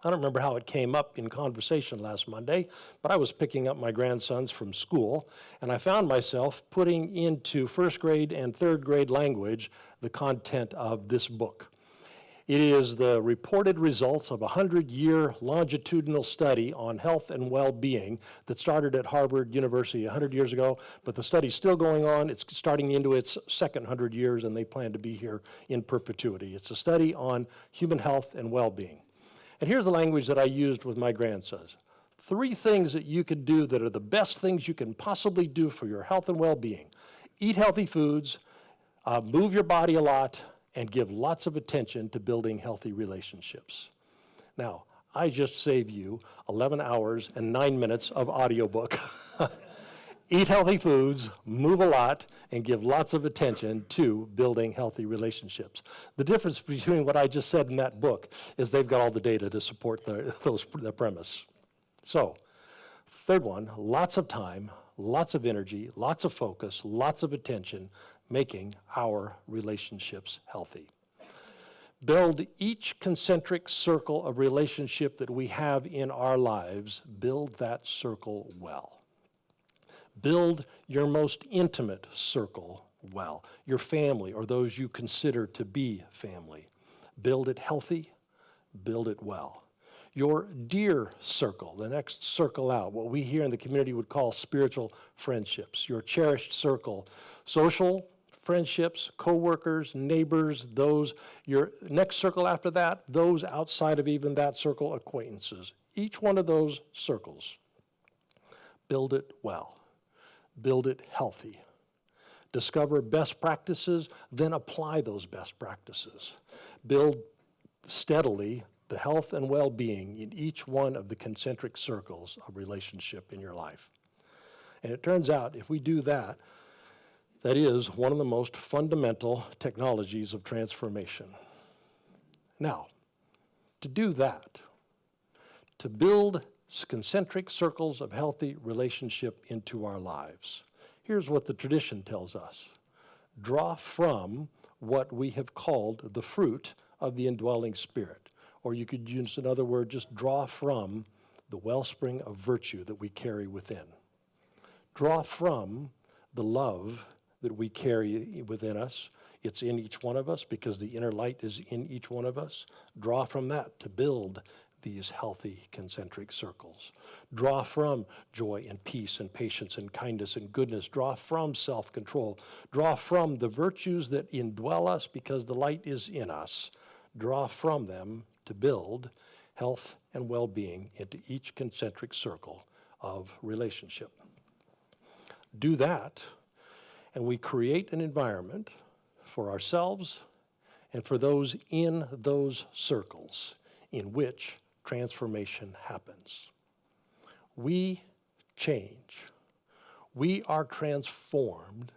I don't remember how it came up in conversation last Monday, but I was picking up my grandsons from school, and I found myself putting into first grade and third grade language the content of this book. It is the reported results of a 100-year longitudinal study on health and well-being that started at Harvard University 100 years ago, but the study's still going on. It's starting into its second 100 years, and they plan to be here in perpetuity. It's a study on human health and well-being. And here's the language that I used with my grandsons. 3 things that you could do that are the best things you can possibly do for your health and well-being. Eat healthy foods, move your body a lot, and give lots of attention to building healthy relationships. Now, I just saved you 11 hours and 9 minutes of audiobook. Eat healthy foods, move a lot, and give lots of attention to building healthy relationships. The difference between what I just said in that book is they've got all the data to support the premise. So, third one, lots of time, lots of energy, lots of focus, lots of attention, making our relationships healthy. Build each concentric circle of relationship that we have in our lives, build that circle well. Build your most intimate circle well, your family or those you consider to be family. Build it healthy, build it well. Your dear circle, the next circle out, what we here in the community would call spiritual friendships. Your cherished circle, social friendships, co-workers, neighbors, those, your next circle after that, those outside of even that circle, acquaintances. Each one of those circles, build it well. Build it healthy. Discover best practices, then apply those best practices. Build steadily the health and well-being in each one of the concentric circles of relationship in your life. And it turns out, if we do that, that is one of the most fundamental technologies of transformation. Now, to do that, to build concentric circles of healthy relationship into our lives, here's what the tradition tells us. Draw from what we have called the fruit of the indwelling Spirit. Or you could use another word, just draw from the wellspring of virtue that we carry within. Draw from the love that we carry within us. It's in each one of us because the inner light is in each one of us. Draw from that to build these healthy concentric circles. Draw from joy and peace and patience and kindness and goodness. Draw from self-control. Draw from the virtues that indwell us because the light is in us. Draw from them to build health and well-being into each concentric circle of relationship. Do that, and we create an environment for ourselves and for those in those circles in which transformation happens. We change. We are transformed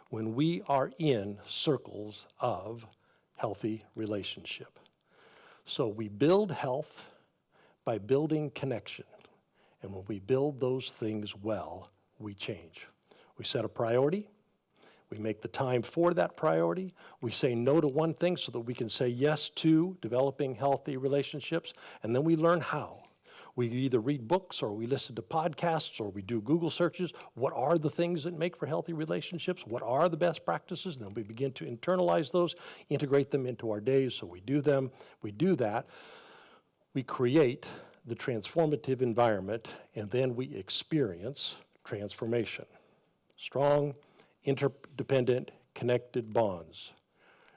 when we are in circles of healthy relationship. So we build health by building connection. And when we build those things well, we change. We set a priority. We make the time for that priority. We say no to one thing so that we can say yes to developing healthy relationships. And then we learn how. We either read books or we listen to podcasts or we do Google searches. What are the things that make for healthy relationships? What are the best practices? And then we begin to internalize those, integrate them into our days. So we do them. We do that. We create the transformative environment, and then we experience transformation. Strong, interdependent, connected bonds.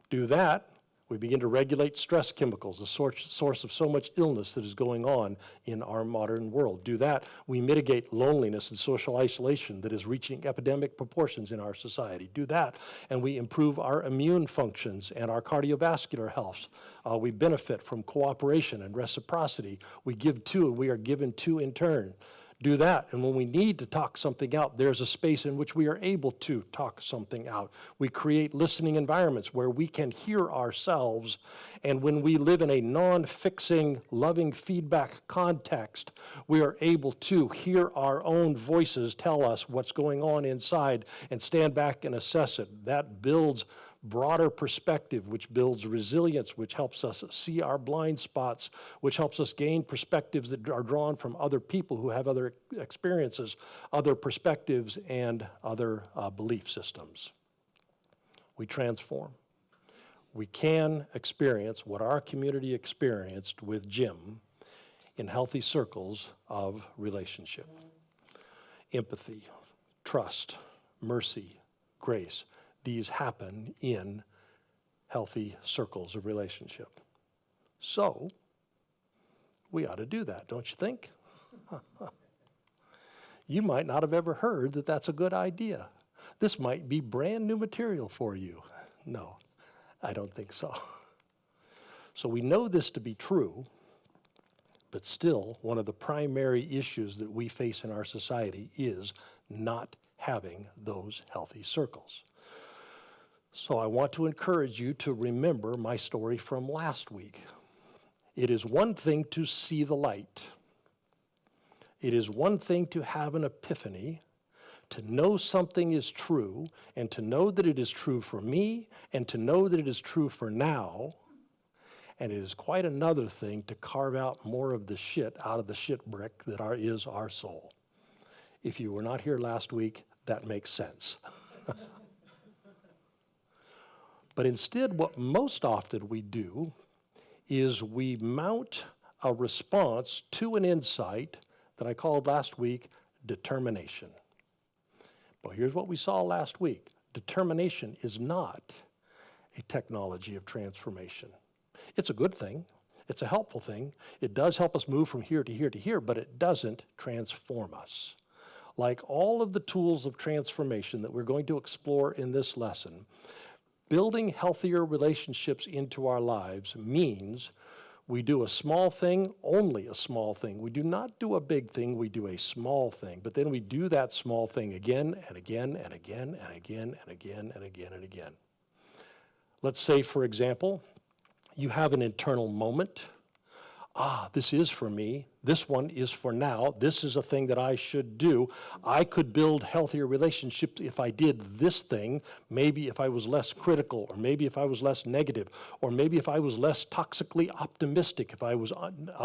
Do that, we begin to regulate stress chemicals, the source of so much illness that is going on in our modern world. Do that, we mitigate loneliness and social isolation that is reaching epidemic proportions in our society. Do that, and we improve our immune functions and our cardiovascular health. We benefit from cooperation and reciprocity. We give to, and we are given to in turn. Do that, and when we need to talk something out, there's a space in which we are able to talk something out. We create listening environments where we can hear ourselves, and when we live in a non-fixing, loving feedback context, we are able to hear our own voices tell us what's going on inside and stand back and assess it. That builds broader perspective, which builds resilience, which helps us see our blind spots, which helps us gain perspectives that are drawn from other people who have other experiences, other perspectives, and other belief systems. We transform. We can experience what our community experienced with Jim in healthy circles of relationship. Empathy, trust, mercy, grace. These happen in healthy circles of relationship. So, we ought to do that, don't you think? You might not have ever heard that that's a good idea. This might be brand new material for you. No, I don't think so. So we know this to be true, but still one of the primary issues that we face in our society is not having those healthy circles. So I want to encourage you to remember my story from last week. It is one thing to see the light. It is one thing to have an epiphany, to know something is true, and to know that it is true for me, and to know that it is true for now. And it is quite another thing to carve out more of the shit out of the shit brick that is our soul. If you were not here last week, that makes sense. But instead, what most often we do is we mount a response to an insight that I called last week determination. But here's what we saw last week. Determination is not a technology of transformation. It's a good thing. It's a helpful thing. It does help us move from here to here to here, but it doesn't transform us. like all of the tools of transformation that we're going to explore in this lesson, building healthier relationships into our lives means we do a small thing, only a small thing. We do not do a big thing, we do a small thing. But then we do that small thing again and again and again and again and again and again and again. Let's say, for example, you have an internal moment. This is for me. This one is for now. This is a thing that I should do. I could build healthier relationships if I did this thing, maybe if I was less critical, or maybe if I was less negative, or maybe if I was less toxically optimistic, if I was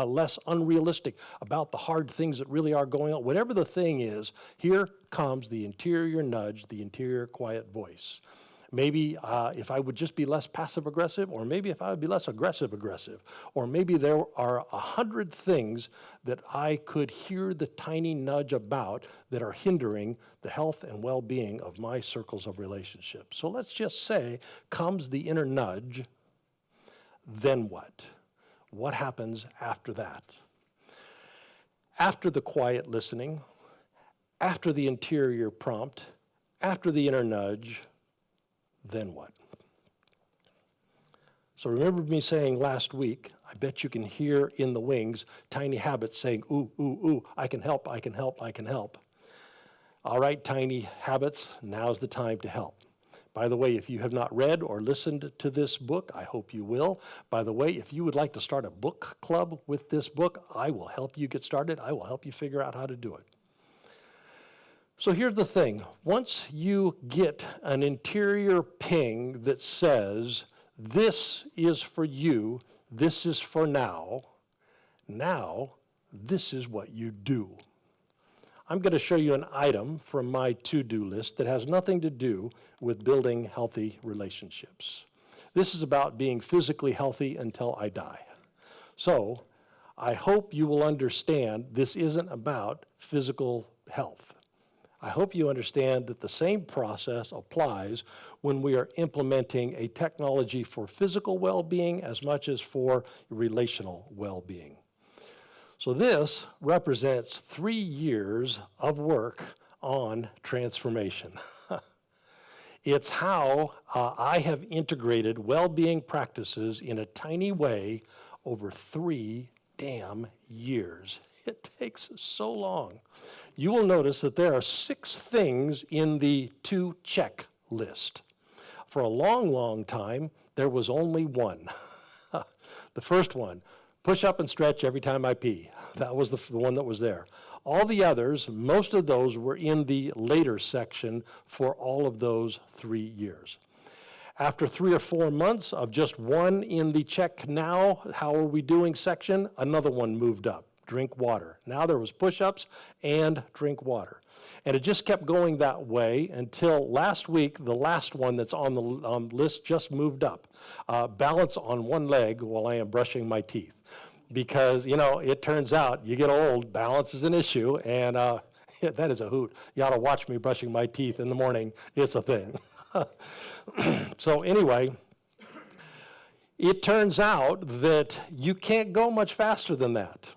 less unrealistic about the hard things that really are going on. Whatever the thing is, here comes the interior nudge, the interior quiet voice. Maybe if I would just be less passive-aggressive, or maybe if I would be less aggressive-aggressive, or maybe there are 100 things that I could hear the tiny nudge about that are hindering the health and well-being of my circles of relationships. So let's just say comes the inner nudge, then what? What happens after that? After the quiet listening, after the interior prompt, after the inner nudge, then what? So remember me saying last week, I bet you can hear in the wings tiny habits saying, ooh, ooh, ooh, I can help, I can help, I can help. All right, tiny habits, now's the time to help. By the way, if you have not read or listened to this book, I hope you will. By the way, if you would like to start a book club with this book, I will help you get started. I will help you figure out how to do it. So here's the thing. Once you get an interior ping that says, this is for you, this is for now, this is what you do. I'm going to show you an item from my to-do list that has nothing to do with building healthy relationships. This is about being physically healthy until I die. So I hope you will understand this isn't about physical health. I hope you understand that the same process applies when we are implementing a technology for physical well-being as much as for relational well-being. So this represents 3 years of work on transformation. It's how I have integrated well-being practices in a tiny way over 3 damn years. It takes so long. You will notice that there are 6 things in the to-check list. For a long, long time, there was only one. The first one, push up and stretch every time I pee. That was the one that was there. All the others, most of those were in the later section for all of those 3 years. After 3 or 4 months of just one in the check now, how are we doing section, another one moved up. Drink water. Now there was push-ups and drink water. And it just kept going that way until last week, the last one that's on the list just moved up. Balance on one leg while I am brushing my teeth. Because, you know, it turns out you get old, balance is an issue, and that is a hoot. You ought to watch me brushing my teeth in the morning. It's a thing. So anyway, it turns out that you can't go much faster than that.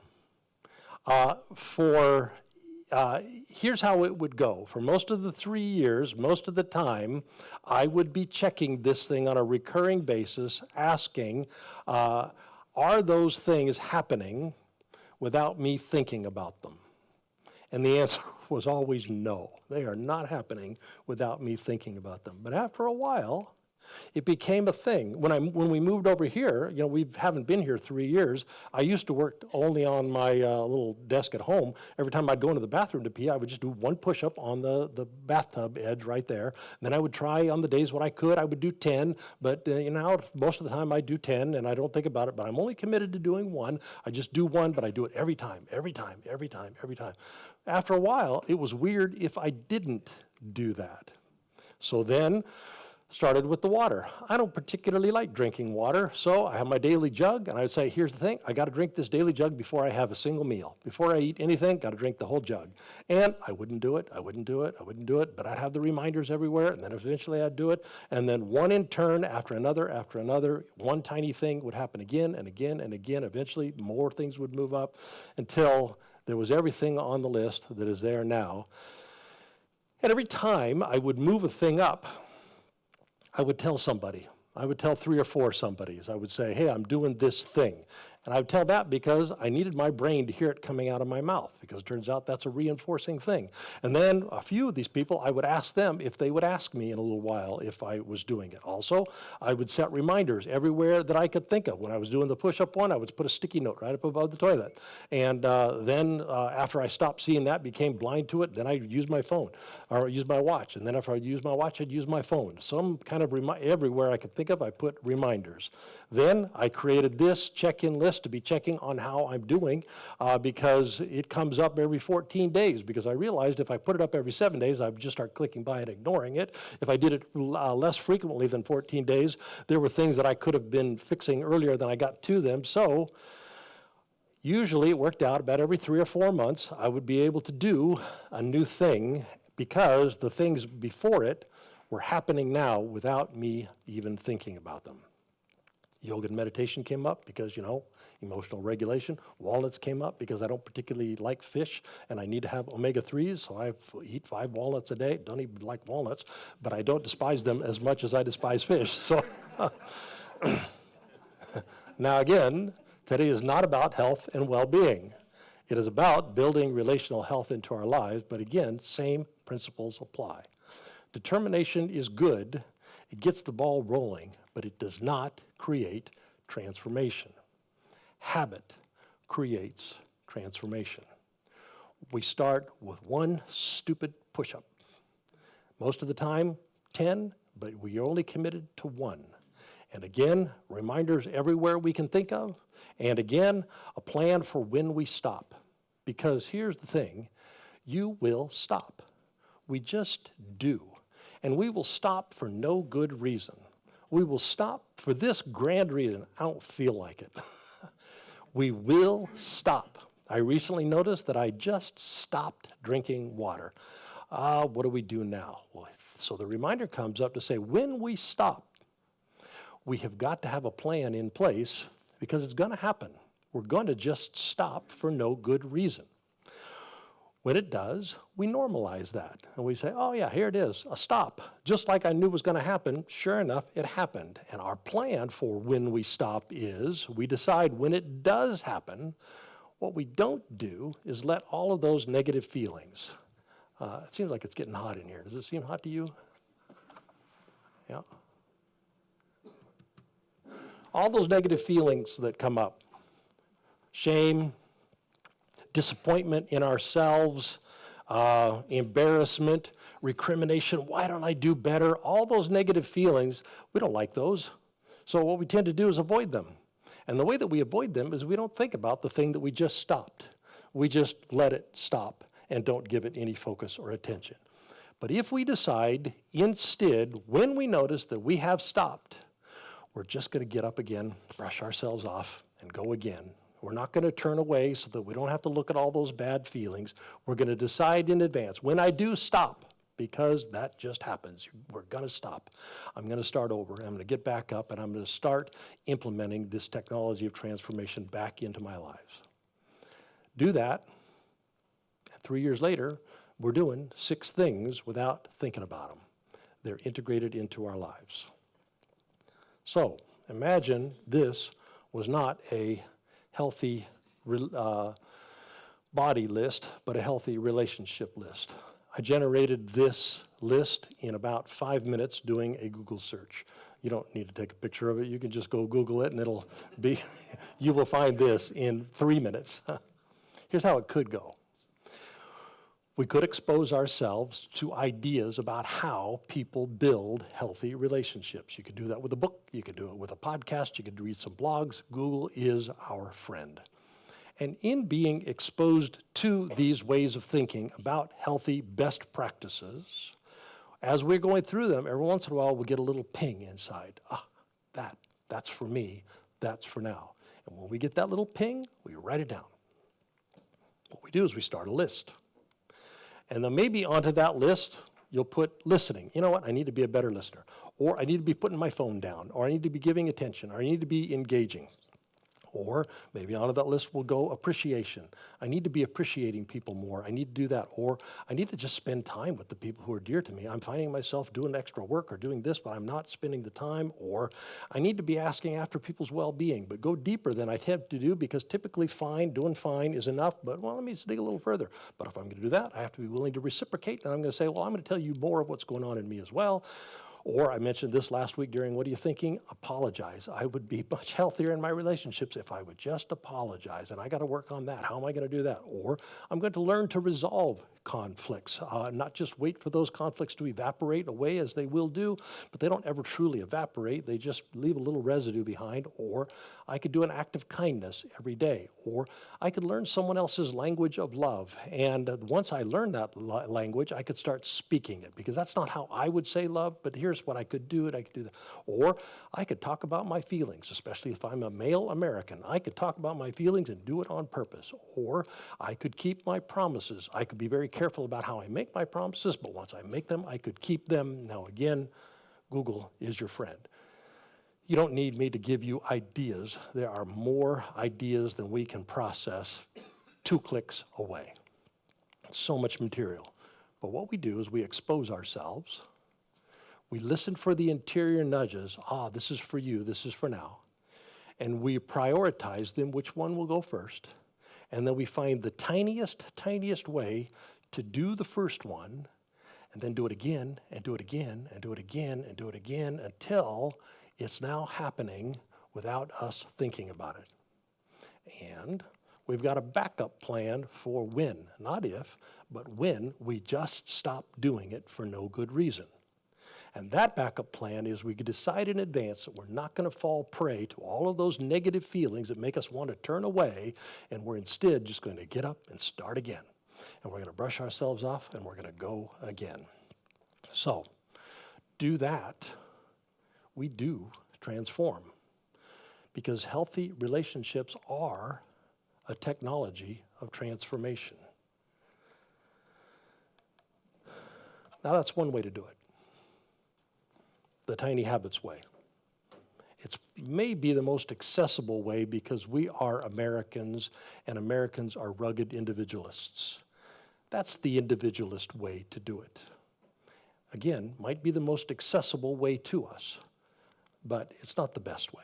Here's how it would go. For most of the 3 years, most of the time, I would be checking this thing on a recurring basis, asking, are those things happening without me thinking about them? And the answer was always no. They are not happening without me thinking about them. But after a while, it became a thing. When we moved over here, you know, we haven't been here 3 years. I used to work only on my little desk at home. Every time I'd go into the bathroom to pee, I would just do one push-up on the bathtub edge right there. And then I would try on the days when I could, I would do 10. But most of the time I do 10, and I don't think about it. But I'm only committed to doing one. I just do one, but I do it every time, every time, every time, every time. After a while, it was weird if I didn't do that. So then, started with the water. I don't particularly like drinking water, so I have my daily jug, and I would say, here's the thing, I got to drink this daily jug before I have a single meal. Before I eat anything, got to drink the whole jug. And I wouldn't do it, but I'd have the reminders everywhere, and then eventually I'd do it, and then one in turn after another, one tiny thing would happen again and again and again. Eventually, more things would move up until there was everything on the list that is there now. And every time I would move a thing up, I would tell somebody. I would tell 3 or 4 somebodies. I would say, hey, I'm doing this thing. And I would tell that because I needed my brain to hear it coming out of my mouth, because it turns out that's a reinforcing thing. And then a few of these people, I would ask them if they would ask me in a little while if I was doing it. Also, I would set reminders everywhere that I could think of. When I was doing the push-up one, I would put a sticky note right up above the toilet. And then after I stopped seeing that, became blind to it, then I'd use my phone or use my watch. And then after I'd use my watch, I'd use my phone. Some kind of everywhere I could think of, I put reminders. Then I created this check-in list to be checking on how I'm doing because it comes up every 14 days, because I realized if I put it up every 7 days, I would just start clicking by and ignoring it. If I did it less frequently than 14 days, there were things that I could have been fixing earlier than I got to them. So usually it worked out about every 3 or 4 months, I would be able to do a new thing because the things before it were happening now without me even thinking about them. Yoga and meditation came up because, emotional regulation. Walnuts came up because I don't particularly like fish and I need to have omega-3s, so I eat 5 walnuts a day. Don't even like walnuts, but I don't despise them as much as I despise fish. So now again, today is not about health and well-being. It is about building relational health into our lives, but again, same principles apply. Determination is good. It gets the ball rolling, but it does not create transformation. Habit creates transformation. We start with 1 stupid push-up. Most of the time, 10, but we are only committed to 1. And again, reminders everywhere we can think of. And again, a plan for when we stop. Because here's the thing, you will stop. We just do. And we will stop for no good reason. We will stop for this grand reason. I don't feel like it. We will stop. I recently noticed that I just stopped drinking water. What do we do now? Well, so the reminder comes up to say, when we stop, we have got to have a plan in place because it's going to happen. We're going to just stop for no good reason. When it does, we normalize that. And we say, oh yeah, here it is, a stop. Just like I knew was going to happen, sure enough, it happened. And our plan for when we stop is we decide when it does happen, what we don't do is let all of those negative feelings. It seems like it's getting hot in here. Does it seem hot to you? Yeah. All those negative feelings that come up, shame, disappointment in ourselves, embarrassment, recrimination, why don't I do better? All those negative feelings, we don't like those. So what we tend to do is avoid them. And the way that we avoid them is we don't think about the thing that we just stopped. We just let it stop and don't give it any focus or attention. But if we decide instead, when we notice that we have stopped, we're just going to get up again, brush ourselves off, and go again. We're not going to turn away so that we don't have to look at all those bad feelings. We're going to decide in advance, when I do stop, because that just happens, we're going to stop. I'm going to start over. I'm going to get back up, and I'm going to start implementing this technology of transformation back into my lives. Do that, and 3 years later, we're doing 6 things without thinking about them. They're integrated into our lives. So imagine this was not a healthy body list, but a healthy relationship list. I generated this list in about 5 minutes doing a Google search. You don't need to take a picture of it. You can just go Google it and it'll be, you will find this in 3 minutes. Here's how it could go. We could expose ourselves to ideas about how people build healthy relationships. You could do that with a book, you could do it with a podcast, you could read some blogs. Google is our friend. And in being exposed to these ways of thinking about healthy best practices, as we're going through them, every once in a while we get a little ping inside. That's for me, that's for now. And when we get that little ping, we write it down. What we do is we start a list. And then maybe onto that list, you'll put listening. You know what? I need to be a better listener. Or I need to be putting my phone down. Or I need to be giving attention. Or I need to be engaging. Or maybe out of that list will go appreciation. I need to be appreciating people more. I need to do that. Or I need to just spend time with the people who are dear to me. I'm finding myself doing extra work or doing this, but I'm not spending the time. Or I need to be asking after people's well-being, but go deeper than I tend to do, because typically doing fine is enough, but well, let me dig a little further. But if I'm going to do that, I have to be willing to reciprocate, and I'm going to say, well, I'm going to tell you more of what's going on in me as well. Or I mentioned this last week during What Are You Thinking? Apologize. I would be much healthier in my relationships if I would just apologize, and I got to work on that. How am I going to do that? Or I'm going to learn to resolve conflicts, not just wait for those conflicts to evaporate away, as they will do, but they don't ever truly evaporate. They just leave a little residue behind. Or I could do an act of kindness every day. Or I could learn someone else's language of love. And once I learned that language, I could start speaking it, because that's not how I would say love, but here's what I could do, and I could do that. Or I could talk about my feelings, especially if I'm a male American. I could talk about my feelings and do it on purpose. Or I could keep my promises. I could be very careful about how I make my promises, but once I make them, I could keep them. Now again, Google is your friend. You don't need me to give you ideas. There are more ideas than we can process 2 clicks away. So much material. But what we do is we expose ourselves. We listen for the interior nudges. This is for you, this is for now. And we prioritize them, which one will go first. And then we find the tiniest way to do the first one, and then do it again, and do it again, and do it again, and do it again, until it's now happening without us thinking about it. And we've got a backup plan for when, not if, but when we just stop doing it for no good reason. And that backup plan is we could decide in advance that we're not going to fall prey to all of those negative feelings that make us want to turn away, and we're instead just going to get up and start again. And we're going to brush ourselves off, and we're going to go again. So, do that. We do transform, because healthy relationships are a technology of transformation. Now, that's one way to do it. The Tiny Habits way. It's maybe the most accessible way, because we are Americans, and Americans are rugged individualists. That's the individualist way to do it. Again, might be the most accessible way to us, but it's not the best way.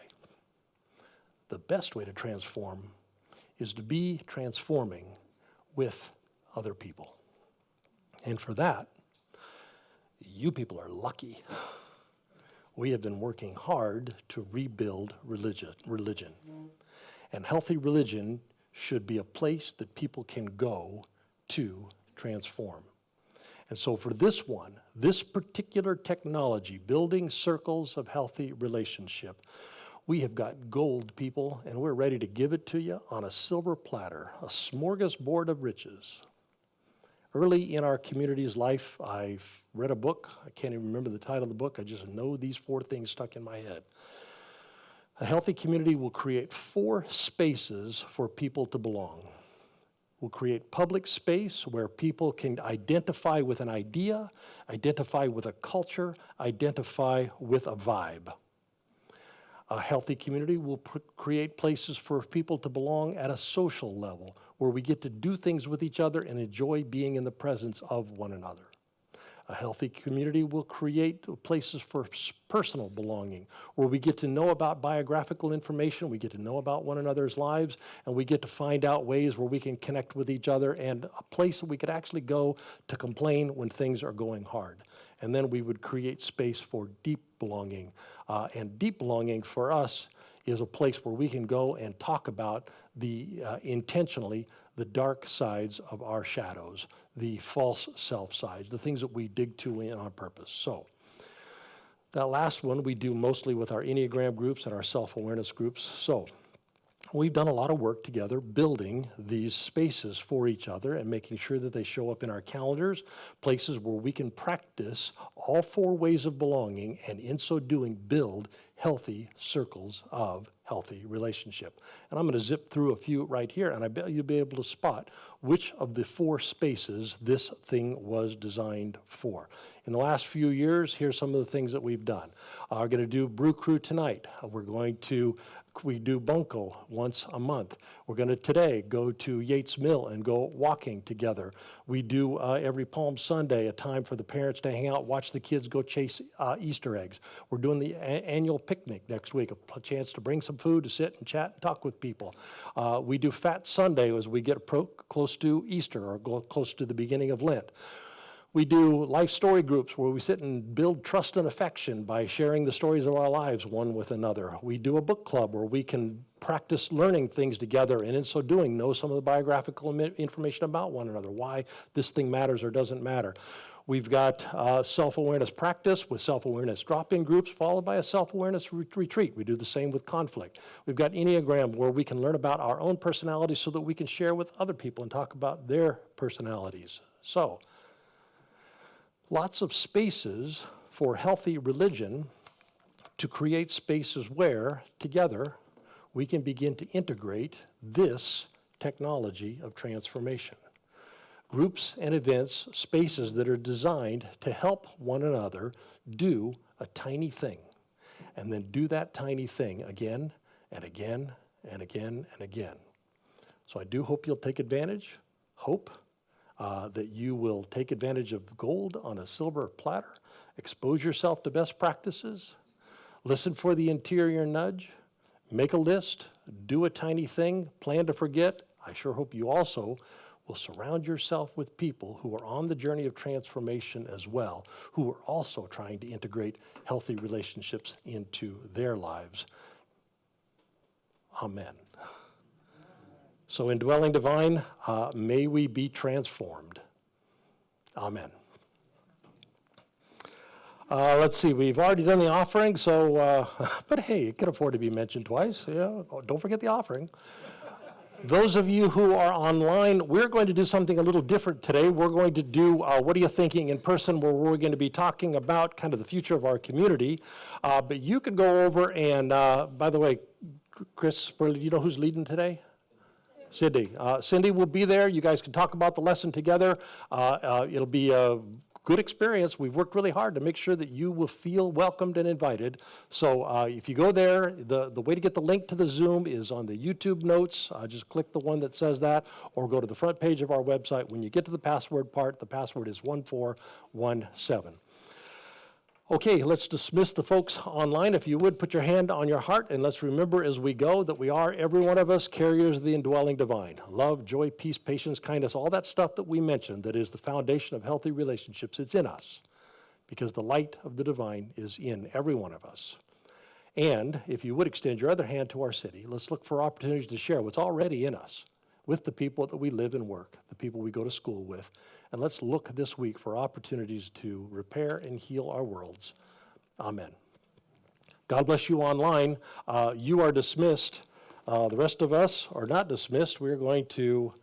The best way to transform is to be transforming with other people. And for that, you people are lucky. We have been working hard to rebuild religion. And healthy religion should be a place that people can go to transform. And so for this particular technology, building circles of healthy relationship, we have got gold, people, and we're ready to give it to you on a silver platter, a smorgasbord of riches. Early in our community's life, I've read a book. I can't even remember the title of the book. I just know these 4 things stuck in my head. A healthy community will create 4 spaces for people to belong. We'll create public space where people can identify with an idea, identify with a culture, identify with a vibe. A healthy community will create places for people to belong at a social level, where we get to do things with each other and enjoy being in the presence of one another. A healthy community will create places for personal belonging, where we get to know about biographical information, we get to know about one another's lives, and we get to find out ways where we can connect with each other, and a place that we could actually go to complain when things are going hard. And then we would create space for deep belonging. And deep belonging for us is a place where we can go and talk about intentionally the dark sides of our shadows, the false self sides, the things that we dig to in on purpose. So that last one we do mostly with our Enneagram groups and our self-awareness groups. So we've done a lot of work together building these spaces for each other and making sure that they show up in our calendars, places where we can practice all 4 ways of belonging, and in so doing build healthy circles of healthy relationship. And I'm going to zip through a few right here, and I bet you'll be able to spot which of the 4 spaces this thing was designed for. In the last few years, here's some of the things that we've done. We're going to do Brew Crew tonight. We do Bunko once a month. We're going to today go to Yates Mill and go walking together. We do every Palm Sunday a time for the parents to hang out, watch the kids go chase Easter eggs. We're doing the annual picnic next week, a chance to bring some food, to sit and chat and talk with people. We do Fat Sunday as we get close to Easter or go close to the beginning of Lent. We do life story groups where we sit and build trust and affection by sharing the stories of our lives one with another. We do a book club where we can practice learning things together, and in so doing know some of the biographical information about one another, why this thing matters or doesn't matter. We've got self-awareness practice with self-awareness drop-in groups followed by a self-awareness retreat. We do the same with conflict. We've got Enneagram where we can learn about our own personalities so that we can share with other people and talk about their personalities. So, lots of spaces for healthy religion to create spaces where, together, we can begin to integrate this technology of transformation. Groups and events, spaces that are designed to help one another do a tiny thing, and then do that tiny thing again and again and again and again. So I do hope you'll take advantage, that you will take advantage of gold on a silver platter, expose yourself to best practices, listen for the interior nudge, make a list, do a tiny thing, plan to forget. I sure hope you also will surround yourself with people who are on the journey of transformation as well, who are also trying to integrate healthy relationships into their lives. Amen. So in Dwelling Divine, may we be transformed. Amen. Let's see, we've already done the offering, so, but hey, it can afford to be mentioned twice. Yeah, don't forget the offering. Those of you who are online, we're going to do something a little different today. We're going to do What Are You Thinking in person, where we're going to be talking about kind of the future of our community. But you can go over and, by the way, Chris, do you know who's leading today? Cindy. Cindy will be there. You guys can talk about the lesson together. It'll be a good experience. We've worked really hard to make sure that you will feel welcomed and invited. So if you go there, the way to get the link to the Zoom is on the YouTube notes. Just click the one that says that, or go to the front page of our website. When you get to the password part, the password is 1417. Okay, let's dismiss the folks online. If you would, put your hand on your heart, and let's remember as we go that we are, every one of us, carriers of the indwelling divine. Love, joy, peace, patience, kindness, all that stuff that we mentioned that is the foundation of healthy relationships, it's in us, because the light of the divine is in every one of us. And if you would extend your other hand to our city, let's look for opportunities to share what's already in us with the people that we live and work, the people we go to school with. And let's look this week for opportunities to repair and heal our worlds. Amen. God bless you online. You are dismissed. The rest of us are not dismissed. We're going to